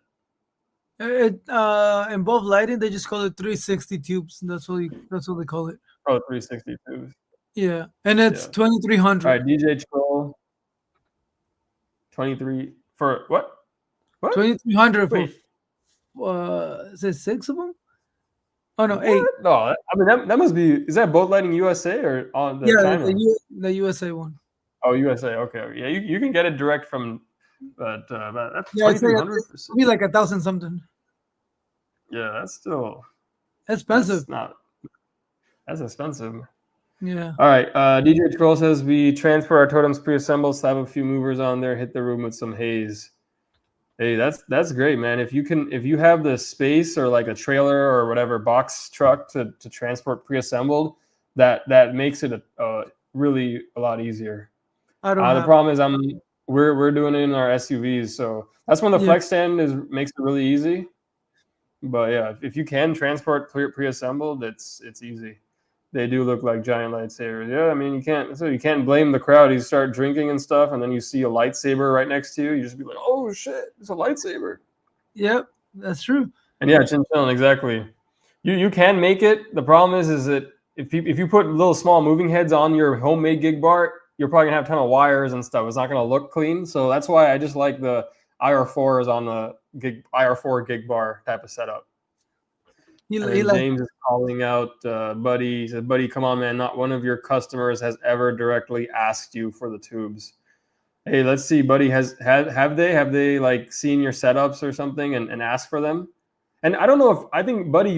In both lighting, they just call it 360 tubes. That's what they call it. Oh, 360 tubes. Yeah, and it's 2300. All right, DJ Troll. 23 for what? 2300 for is it 6 of them? Oh no, 8. No, I mean that must be. Is that both lighting USA or on the China? the USA one. Oh, USA. Okay. Yeah, you can get it direct from, but that's it's be like 1,000 something. Yeah, that's still expensive. That's expensive. Yeah. All right. DJ Troll says we transfer our totems pre-assembled, slap a few movers on there, hit the room with some haze. Hey, that's great, man. If you have the space or like a trailer or whatever box truck to transport pre-assembled, that makes it really a lot easier. The problem is we're doing it in our SUVs, so that's when the flex stand makes it really easy. But yeah, if you can transport pre-assembled, it's easy. They do look like giant lightsabers. Yeah, I mean, you can't blame the crowd. You start drinking and stuff, and then you see a lightsaber right next to you. You just be like, oh shit, it's a lightsaber. Yep, that's true. And yeah, chin chillin, exactly. You can make it. The problem is that if you put little small moving heads on your homemade gig bar, you're probably gonna have a ton of wires and stuff. It's not gonna look clean. So that's why I just like the IR4s on the IR4 gig bar type of setup. James is calling out Buddy. He said, Buddy, come on, man. Not one of your customers has ever directly asked you for the tubes. Hey, let's see, Buddy. Have they like seen your setups or something and asked for them? And I don't know if I think, Buddy,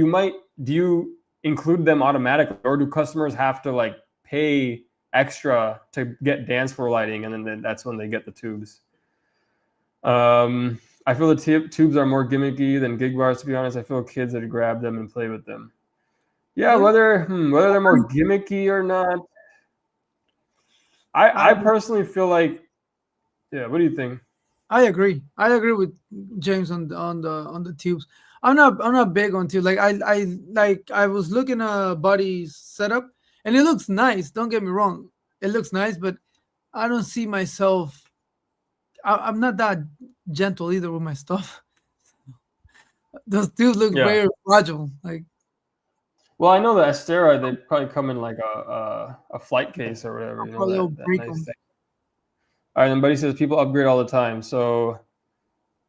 do you include them automatically, or do customers have to like pay extra to get dance floor lighting, and then that's when they get the tubes? I feel the tubes are more gimmicky than gig bars, to be honest. I feel kids that grab them and play with them. Yeah, whether they're more gimmicky or not. I personally feel like, yeah. What do you think? I agree with James on the tubes. I'm not big on tubes. Like I was looking at Buddy's setup, and it looks nice. Don't get me wrong, it looks nice, but I don't see myself. I'm not that gentle either with my stuff. Those tubes look very fragile. Like, well, I know the Astera, they probably come in like a flight case or whatever. That nice thing. All right, then Buddy says people upgrade all the time. So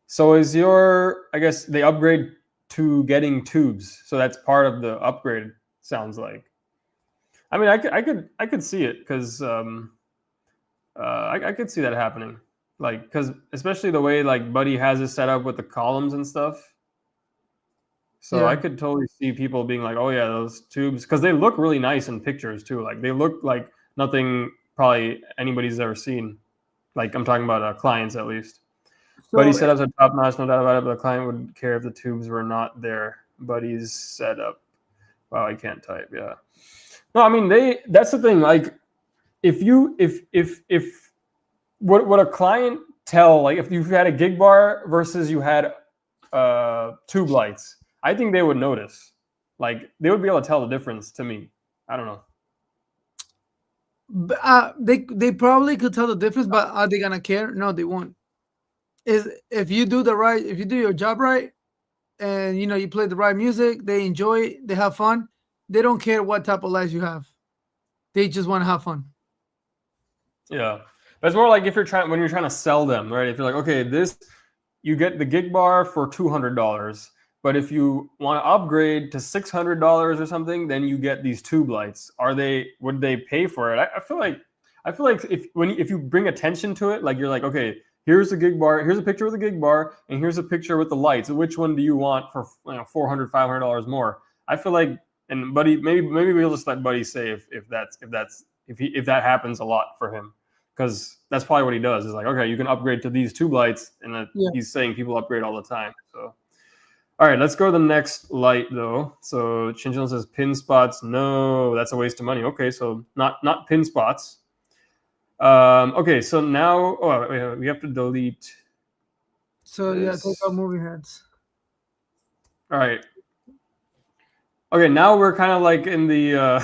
is I guess they upgrade to getting tubes. So that's part of the upgrade. Sounds like. I mean, I could see it because I could see that happening. Like, because especially the way like Buddy has it set up with the columns and stuff. So I could totally see people being like, oh yeah, those tubes, because they look really nice in pictures too. Like they look like nothing probably anybody's ever seen. Like I'm talking about clients at least. So, Buddy setups are top notch, no doubt about it, but the client would care if the tubes were not there. Buddy's setup. Wow, I can't type. Yeah. No, I mean that's the thing. Like if what a client tell, like if you've had a gig bar versus you had tube lights, I think they would notice. Like they would be able to tell the difference to me. I don't know. They probably could tell the difference, but are they gonna care? No, they won't. If you do your job right, and you play the right music, they enjoy it, they have fun. They don't care what type of lights you have. They just want to have fun. Yeah. But it's more like when you're trying to sell them, right? If you're like, okay, you get the gig bar for $200, but if you want to upgrade to $600 or something, then you get these tube lights. Would they pay for it? I feel like if you bring attention to it, like you're like, okay, here's the gig bar, here's a picture with the gig bar, and here's a picture with the lights. Which one do you want for $400, $500 more? I feel like, and Buddy, maybe we'll just let Buddy say if that happens a lot for him. Because that's probably what he does. Is like, okay, you can upgrade to these tube lights, and he's saying people upgrade all the time. So, all right, let's go to the next light though. So Chinchilla says pin spots. No, that's a waste of money. Okay, so not pin spots. Okay, so now we have to delete. So this. Take out moving heads. All right. Okay, now we're kind of like in the.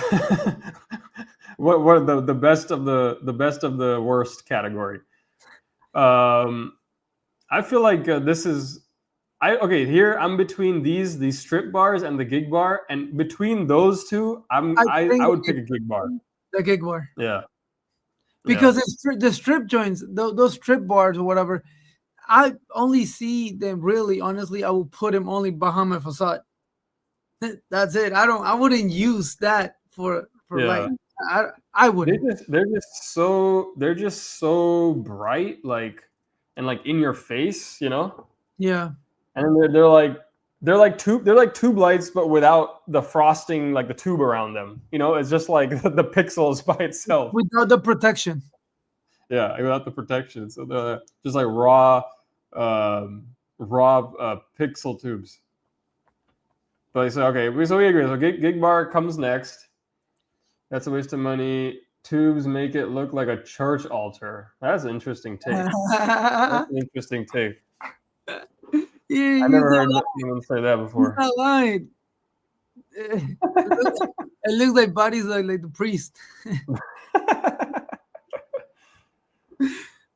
What the best of the worst category. I feel like this is here I'm between these strip bars and the gig bar, and between those two I would pick a gig bar. The gig bar. Yeah. Because the strip joints, those strip bars or whatever, I only see them really, honestly, I will put them only behind my facade. That's it. I wouldn't use that for light. I wouldn't. They're just so bright, like, and like in your face, Yeah. And they're like tube lights, but without the frosting, like the tube around them. It's just like the pixels by itself. Without the protection. Yeah, without the protection. So they're just like raw pixel tubes. But so we agree. So gig bar comes next. That's a waste of money. Tubes make it look like a church altar. That's an interesting take. That's an interesting take. I never heard anyone say that before. He's not lying. It looks like bodies like the priest.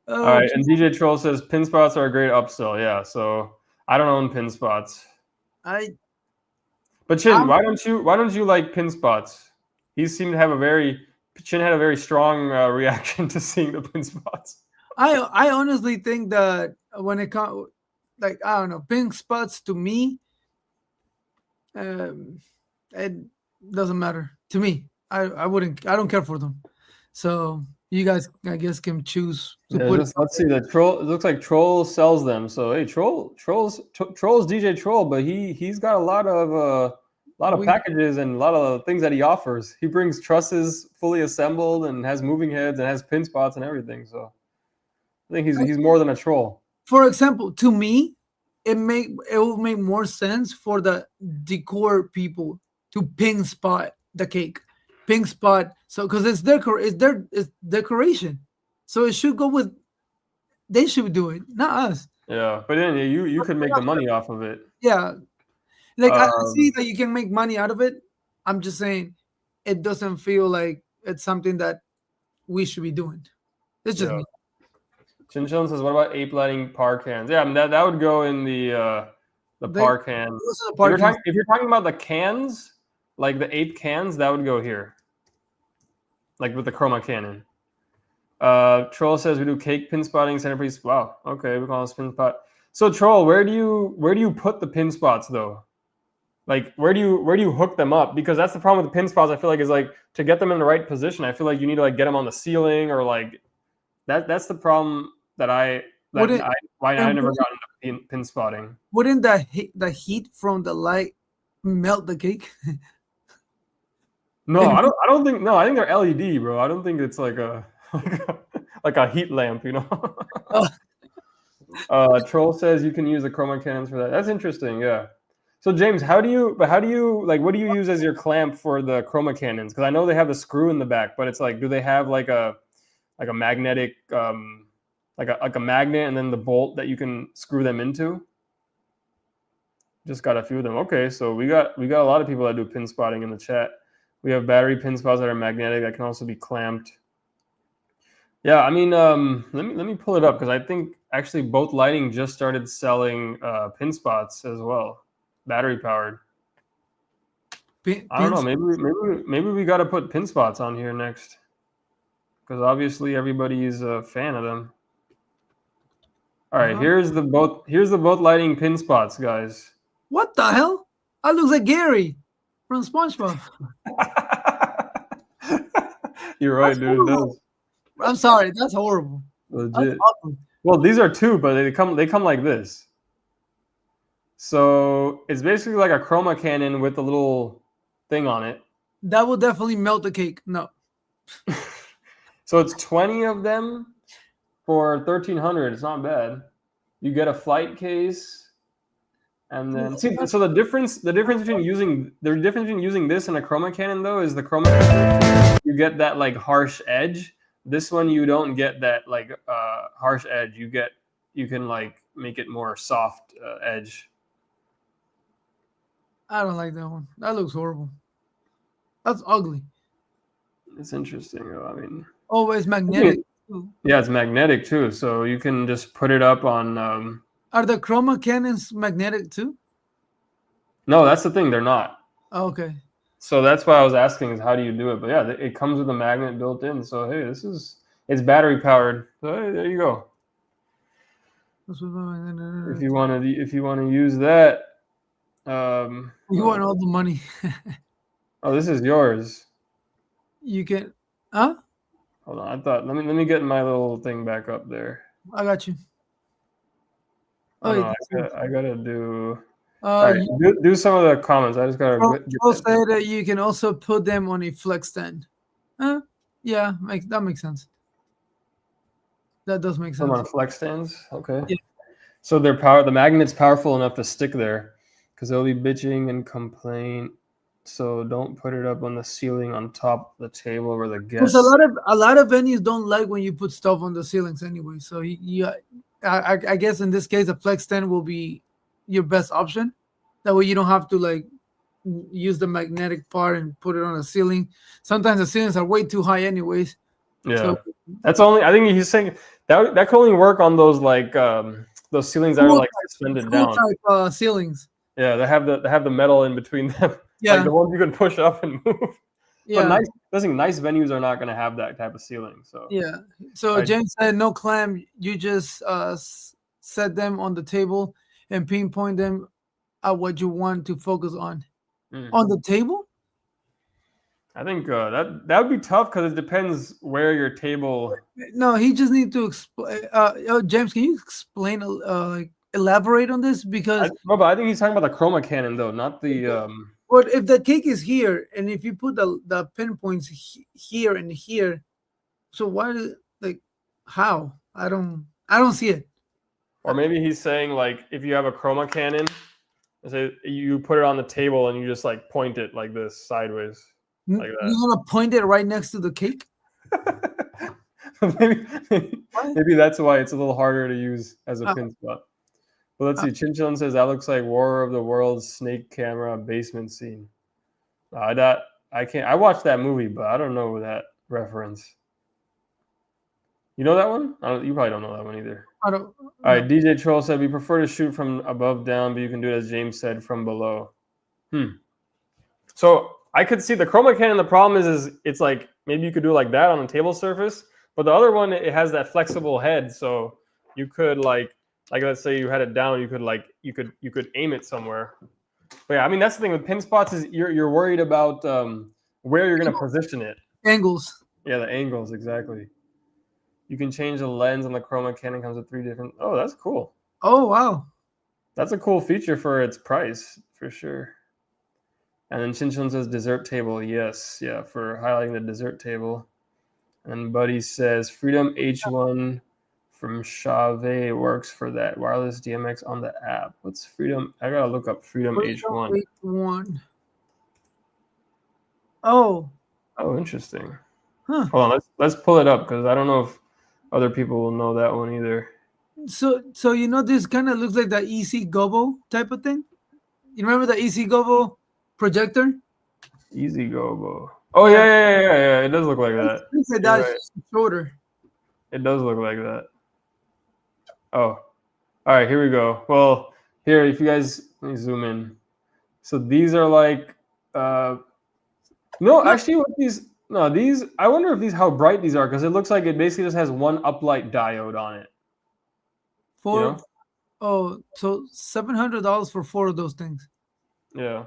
All Oh, right, and DJ Troll says pin spots are a great upsell. Yeah, so I don't own pin spots. I But Chin, I'm, why don't you like pin spots? Chin had a very strong reaction to seeing the pin spots. I honestly think that when it comes, like, I don't know, pink spots to me, um, it doesn't matter to me. I don't care for them. So you guys, I guess, can choose to Yeah, put it. let's see. The troll. It looks like Troll sells them. So hey, Troll's DJ Troll, but he's got a lot of We packages and a lot of things that he offers. He brings trusses fully assembled and has moving heads and has pin spots and everything. So I think he's more than a troll. For example, to me, it will make more sense for the decor people to pink spot the cake, pink spot. So because it's decoration, so it should go with. They should do it, not us. Yeah, but then you could make the money off of it. Yeah, like I see Um, that you can make money out of it. I'm just saying, it doesn't feel like it's something that we should be doing. It's just yeah. me. Chin Chillin says, "What about ape lighting par cans?" Yeah, I mean that would go in the They par can. also the parking. If you're talking about the cans, like the ape cans, that would go here, like with the chroma cannon. Troll says we do cake pin spotting centerpiece. Wow, okay, we call it pin spot. So Troll, where do you put the pin spots though? Like where do you hook them up? Because that's the problem with the pin spots. I feel like is like to get them in the right position. I feel like you need to like get them on the ceiling or like that's the problem Wouldn't why I and never got into pin spotting. wouldn't the heat from the light melt the cake? No, And I don't think no, I think they're LED, bro. I don't think it's like a like a heat lamp, you know. Troll says you can use the chroma cannons for that. That's interesting, yeah. So James, how do you like what do you use as your clamp for the chroma cannons? Because I know they have the screw in the back, but it's like do they have like a magnetic like a magnet and then the bolt that you can screw them into? Just got a few of them. Okay, so we got a lot of people that do pin spotting in the chat. We have battery pin spots that are magnetic that can also be clamped. Yeah, I mean, let me pull it up because I think actually both lighting just started selling pin spots as well, battery powered. I don't know. Maybe we got to put pin spots on here next because obviously everybody's a fan of them. All right, here's the both lighting pin spots, guys. What the hell? That looks like Gary from SpongeBob. You're right, That's dude. It horrible. does. I'm sorry, that's horrible. That's Legit. awful. Well, these are two, but they come like this. So it's basically like a chroma cannon with a little thing on it. That will definitely melt the cake. No. So it's 20 of them for 1,300. It's not bad. You get a flight case, and then see. So the difference between using this and a chroma cannon though is the chroma cannon, you get that like harsh edge. This one you don't get that like harsh edge. You can like make it more soft edge. I don't like that one. That looks horrible. That's ugly. It's interesting. I mean, Oh, it's magnetic. yeah, it's magnetic too, so you can just put it up on. Are the chroma cannons magnetic too? No, that's the thing. They're not. Oh, okay. So that's why I was asking is how do you do it? But yeah, it comes with a magnet built in. So hey, it's battery powered. So hey, there you go. If you want to use that, you want all the money. oh, this is yours. You can, huh? Hold on, I thought let me get my little thing back up there. I got you. Oh, no, I gotta do. All right, You do some of the comments. I just gotta. say that you can also put them on a flex stand. Yeah, that makes sense. That does make sense. Some on flex stands. Okay. Yeah. So the magnet's powerful enough to stick there, because they'll be bitching and complain. So don't put it up on the ceiling on top of the table where the guests. Because a lot of venues don't like when you put stuff on the ceilings anyway. So I guess in this case, a flex stand will be your best option. That way you don't have to like use the magnetic part and put it on a ceiling. Sometimes the ceilings are way too high, anyways. Yeah, So that's only. I think he's saying that could only work on those like those ceilings that are like suspended cool down. type ceilings. Yeah, they have the metal in between them, like Yeah, the ones you can push up and move. But yeah, nice venues are not going to have that type of ceiling. So yeah. So I, James said no clam. You just set them on the table and pinpoint them at what you want to focus on. On the table? I think that would be tough because it depends where your table. No, he just need to explain. James, can you explain, like elaborate on this? Because No, but I think he's talking about the chroma cannon though, not the. but if the cake is here, and if you put the pinpoints here and here, so why like how? I don't see it. Or maybe he's saying like if you have a chroma cannon, say you put it on the table and you just like point it like this sideways, like that. You want to point it right next to the cake? maybe that's why it's a little harder to use as a pin spot. But let's see. Chinchon says that looks like War of the Worlds snake camera basement scene. That I can't. I watched that movie, but I don't know that reference. You know that one? You probably don't know that one either. I don't. All right. DJ Troll said we prefer to shoot from above down, but you can do it as James said from below. So I could see the chroma cannon. The problem is it's like maybe you could do it like that on a table surface, but the other one it has that flexible head, so you could like let's say you had it down, you could aim it somewhere. But yeah, I mean that's the thing with pin spots is you're worried about where you're going to position it. Angles. Yeah, the angles exactly. You can change the lens on the chroma cannon. Comes with 3 different. Oh, that's cool. Oh wow, that's a cool feature for its price for sure. And then Chinchon says dessert table. Yes, yeah, for highlighting the dessert table. And Buddy says Freedom H1 from Chave works for that wireless DMX on the app. What's Freedom? I gotta look up Freedom H1. H1. Oh, interesting. Huh. Hold on, let's pull it up because I don't know if other people will know that one either. So this kind of looks like the EC Gobo type of thing. You remember the EC Gobo projector? Easy Gobo. Oh yeah. It does look like that. It's like that shorter. It does look like that. Oh, all right. Here we go. Well, here if you guys let me zoom in. So these are like, actually, what these? No, these. I wonder if these how bright these are because it looks like it basically just has one uplight diode on it. So $700 for 4 of those things. Yeah.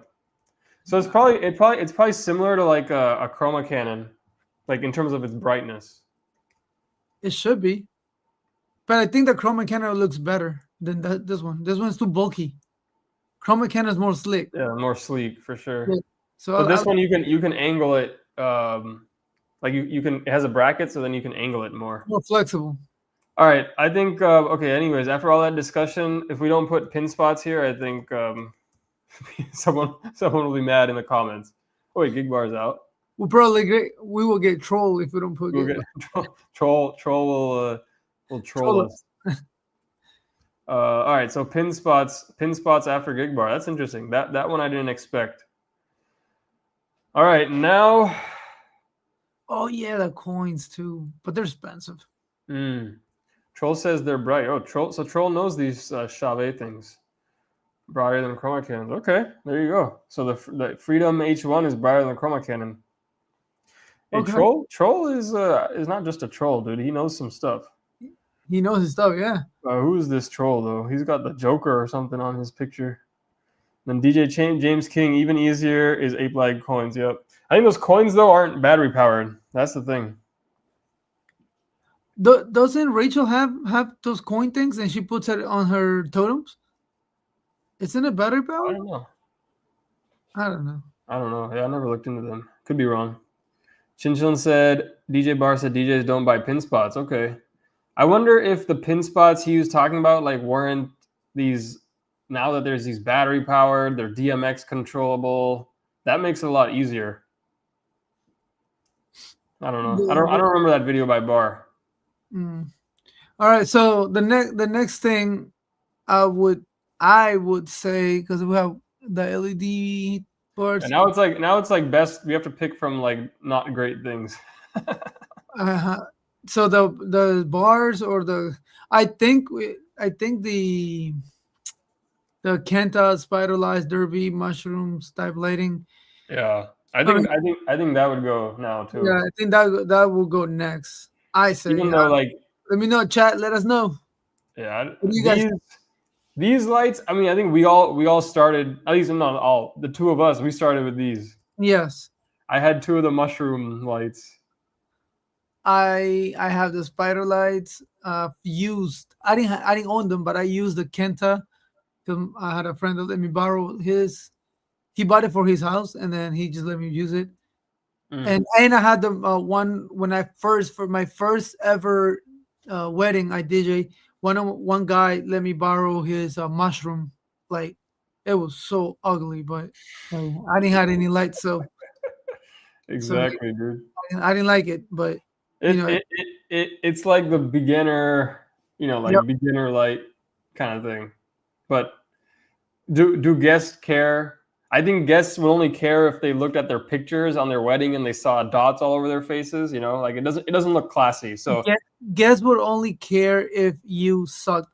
So it's probably similar to like a chroma cannon, like in terms of its brightness. It should be, but I think the chroma cannon looks better than this one. This one's too bulky. Chroma cannon is more slick. Yeah, more sleek for sure. Yeah. So but this one you can angle it. Like you can. It has a bracket, so then you can angle it more. More flexible. All right, I think. Okay. Anyways, after all that discussion, if we don't put pin spots here, I think someone will be mad in the comments. Oh wait, Gig Bar's out. We will get trolled if we don't put. Troll will troll us. All right, so pin spots after Gig Bar. That's interesting. That one I didn't expect. All right, now. Oh yeah, the coins too, but they're expensive. Troll says they're bright. Oh, Troll knows these Chave things. Brighter than chroma cannons. Okay, there you go. So the Freedom H1 is brighter than chroma cannon. Hey, okay. Troll is not just a troll, dude. He knows some stuff. He knows his stuff, yeah. Who is this troll though? He's got the Joker or something on his picture. Then DJ James King, even easier is ape lag coins. Yep. I think those coins though aren't battery powered. That's the thing. Doesn't Rachel have those coin things and she puts it on her totems? Isn't it battery powered? I don't know. Yeah, I never looked into them. Could be wrong. Chinchon said, DJ Bar said DJs don't buy pin spots. Okay. I wonder if the pin spots he was talking about like weren't these, now that there's these battery powered, they're DMX controllable. That makes it a lot easier. I don't know. I don't remember that video by Bar. All right. So the next thing I would say, because we have the LED And now it's like best. We have to pick from like not great things. Uh, so the bars or the I think the Kenta spiralized derby mushrooms type lighting. Yeah, I I think mean, I think I think that would go now yeah, too. I think that will go next. I say. Even though like Let me know, chat. Let us know. yeah, What do you guys? these lights. I mean, I think we all started. At least not all. The two of us, we started with these. Yes, I had two of the mushroom lights. I have the spider lights. Used. I didn't own them, but I used the Kenta. 'Cause I had a friend that let me borrow his. He bought it for his house, and then he just let me use it. Mm. And I had the one when I first for my first ever wedding I DJ. One guy let me borrow his mushroom light. It was so ugly, but I didn't have any lights, so Exactly, dude. I didn't like it. But you It, know, it it it's like the beginner, yep. like beginner light kind of thing. But do guests care? I think guests will only care if they looked at their pictures on their wedding and they saw dots all over their faces. Like it doesn't look classy. So Guests would only care if you suck.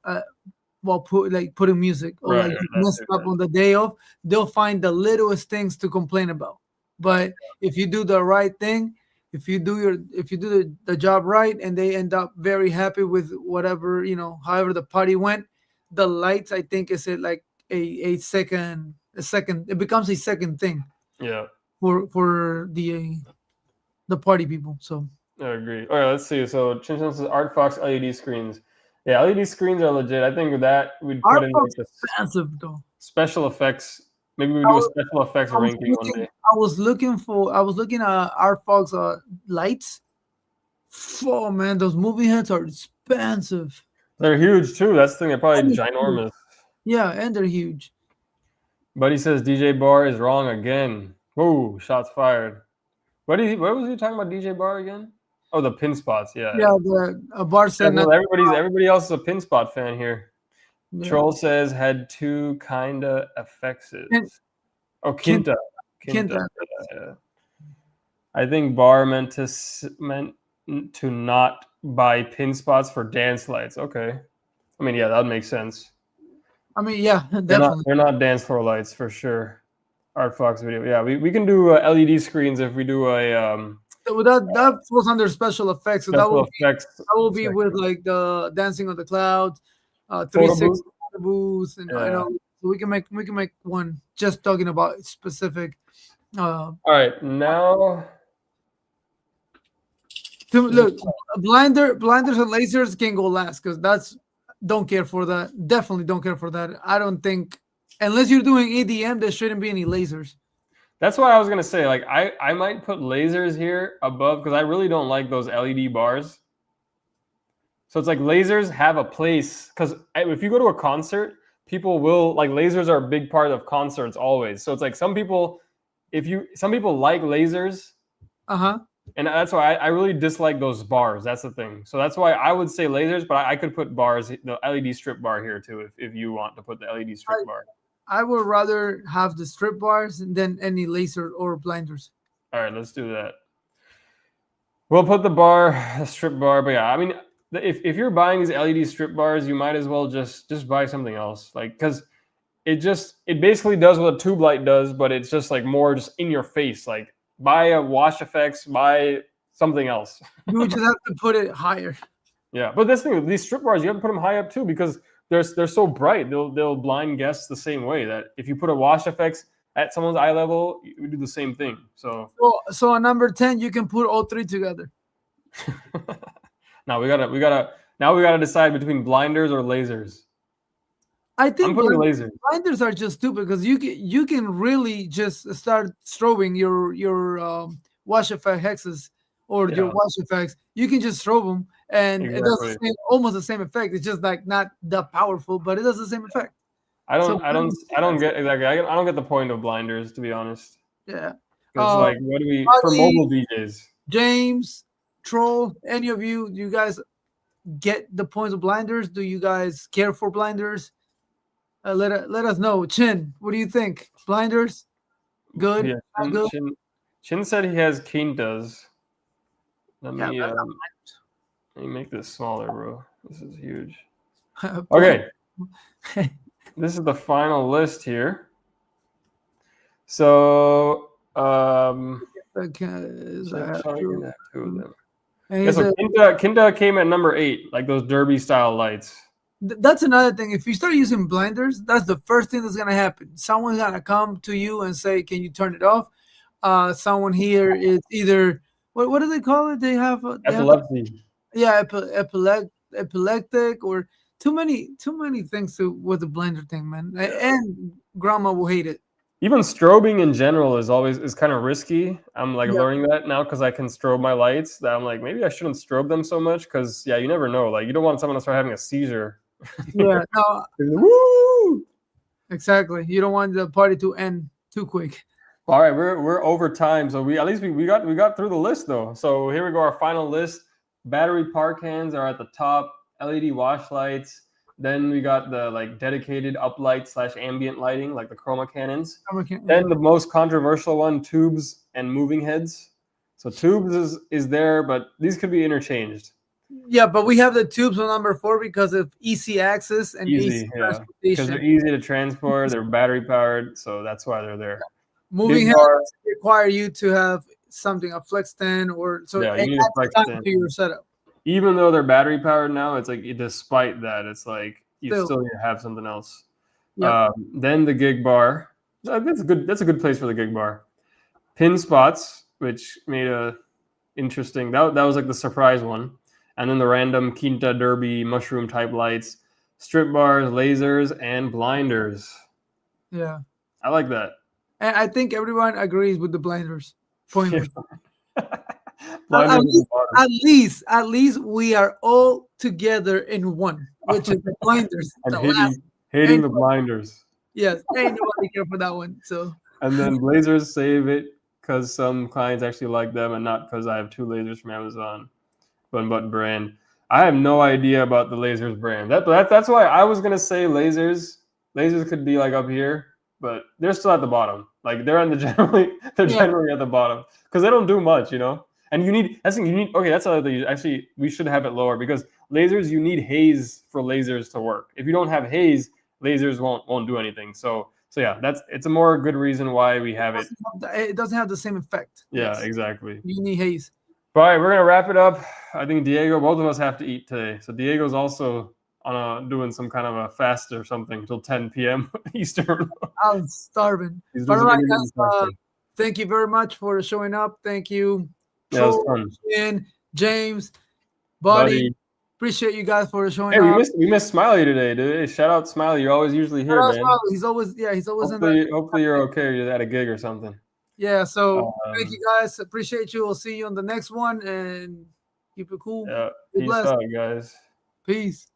Well, putting music or right, like right, you that messed too. up on the day off, they'll find the littlest things to complain about. But if you do the right thing, if you do the job right, and they end up very happy with whatever however the party went, the lights I think is it like a second it becomes a second thing Yeah, for the party people. So I agree. All right, let's see. So Chin Chin says Art Fox LED screens. Yeah, LED screens are legit. I think with that we'd our put in like folks the expensive though. special effects. Maybe we I do a was, special effects I was ranking one looking. day. I was looking at our Fox lights. Oh man, those movie heads are expensive. They're huge too. That's the thing. They're probably And they're huge. ginormous. Yeah, and they're huge. Buddy says DJ Bar is wrong again. Whoa, shots fired. What was he talking about DJ Bar again? Oh, the pin spots. Yeah. Yeah, the bar Yeah, said not. well, everybody else is a pin spot fan here. Yeah, Troll says had two kinda FXs. Kin- Oh, Kin- Quinta. Quinta. Kinta. Yeah. I think Bar meant to not buy pin spots for dance lights. Okay. I mean, yeah, that would make sense. I mean, yeah, They're not definitely. they're not dance floor lights for sure. Art Fox video. Yeah, we can do LED screens if we do a So that falls under special effects. So special effects that will be with section. like the Dancing on the Clouds, Photo 360 booth. booths, and Yeah. so we can make one just talking about specific. All right, now Look, blinders and lasers can go last because don't care for that. Definitely don't care for that. I don't think unless you're doing EDM, there shouldn't be any lasers. that's why I was gonna say like I might put lasers here above because I really don't like those LED bars. So it's like lasers have a place because if you go to a concert, people will like lasers are a big part of concerts always. So it's like some people like lasers, Uh huh. and that's why I really dislike those bars. That's the thing. So that's why I would say lasers, but I could put bars, the LED strip bar here too, if you want to put the LED strip bar. I would rather have the strip bars than any laser or blinders. All right, let's do that. We'll put the strip bar, but yeah, I mean, if you're buying these LED strip bars, you might as well just buy something else, like because it basically does what a tube light does, but it's just like more just in your face. Like buy a wash effects, buy something else. You would just have to put it higher. Yeah, but this thing, these strip bars, you have to put them high up too because they're so bright. They'll blind guests the same way that if you put a wash effects at someone's eye level, you do the same thing. So So on number 10, you can put all three together. now we gotta decide between blinders or lasers. I I'm think putting lasers. blinders are just stupid because you can really just start strobing your wash effect hexes or your Yeah, wash effects. You can just strobe them, and it does exactly. almost the same effect. It's just like not that powerful, but it does the same effect. I So don't I don't I don't get exactly. I don't get the point of blinders, to be honest. yeah. It's Uh, like what do we for Buddy, mobile DJs? James, Troll, any of you guys get the points of blinders? Do you guys care for blinders? Let us know. Chin, what do you think? Blinders? Good. Yeah, Not good. Chin said he has quintas. Let Yeah, me that's let me make this smaller, bro. This is huge. not Okay, this is the final list here. So, Because I Chin have Chong can to. have two of them. And Yeah, he so said, Quinta came at number 8, like those derby style lights. that's another thing. If you start using blinders, that's the first thing that's gonna happen. Someone's gonna come to you and say, "Can you turn it off?" Someone here is either what do they call it? They have Epilepsy. yeah epileptic or too many things to with the blender thing, man. And grandma will hate it. Even strobing in general is kind of risky. I'm like Yeah, learning that now because I can strobe my lights. That I'm like maybe I shouldn't strobe them so much because yeah, you never know. Like you don't want someone to start having a seizure. yeah, no, Woo! exactly. You don't want the party to end too quick. All right, we're over time, so we at least we got through the list though. So here we go, our final list. Battery par cans are at the top. LED wash lights. Then we got the like dedicated uplight / ambient lighting, like the chroma cannons. Yeah. Then the most controversial one, tubes and moving heads. So tubes is there, but these could be interchanged. Yeah, but we have the tubes on number 4 because of easy access and easy Easy, yeah, because they're transportation. easy to transport. They're battery powered, so that's why they're there. Moving Big heads bar, require you to have something, a flex stand, or so it yeah, you need a adds flex time stand. to your setup. Even though they're battery powered now, it's like despite that, it's like you Still, still need to have something else. yep. Then the gig bar. That's a good. That's a good place for the gig bar. Pin spots, which made a interesting. That was like the surprise one. And then the random Quinta Derby mushroom type lights, strip bars, lasers, and blinders. Yeah. I like that. And I think everyone agrees with the blinders. Pointless. Blinders At at the least, bottom. at least we are all together in one, which is the blinders. And The last. hating Ain't, the blinders. yes, ain't nobody care for that one. So And then blazers save it because some clients actually like them and not because I have 2 lasers from Amazon. But brand. I have no idea about the lasers brand. That's why I was gonna say lasers. Lasers could be like up here, but they're still at the bottom. Like they're yeah, generally at the bottom because they don't do much, you know. And you need that's the thing, you need okay. That's another thing. Actually, we should have it lower because lasers you need haze for lasers to work. If you don't have haze, lasers won't do anything. So yeah, it's a more good reason why we have it. it doesn't have the same effect. Yeah, Yes, exactly. you need haze. All right, we're gonna wrap it up. I think Diego, both of us have to eat today. So Diego's also doing some kind of a fast or something until 10 p.m. Eastern. I'm starving. He's But doing all some right, intermittent guys. fasting. Thank you very much for showing up. Thank you, Yeah, it was Troll, fun, Ian, James, Buddy. buddy. Appreciate you guys for showing Hey, up. we missed Smiley today, dude. Hey, shout out Smiley. You're always usually here, man. He's always in the Hopefully you're okay. You're at a gig or something. yeah. So thank you guys. Appreciate you. We'll see you on the next one and keep it cool. Yeah, Be peace blessed. out, guys. Peace.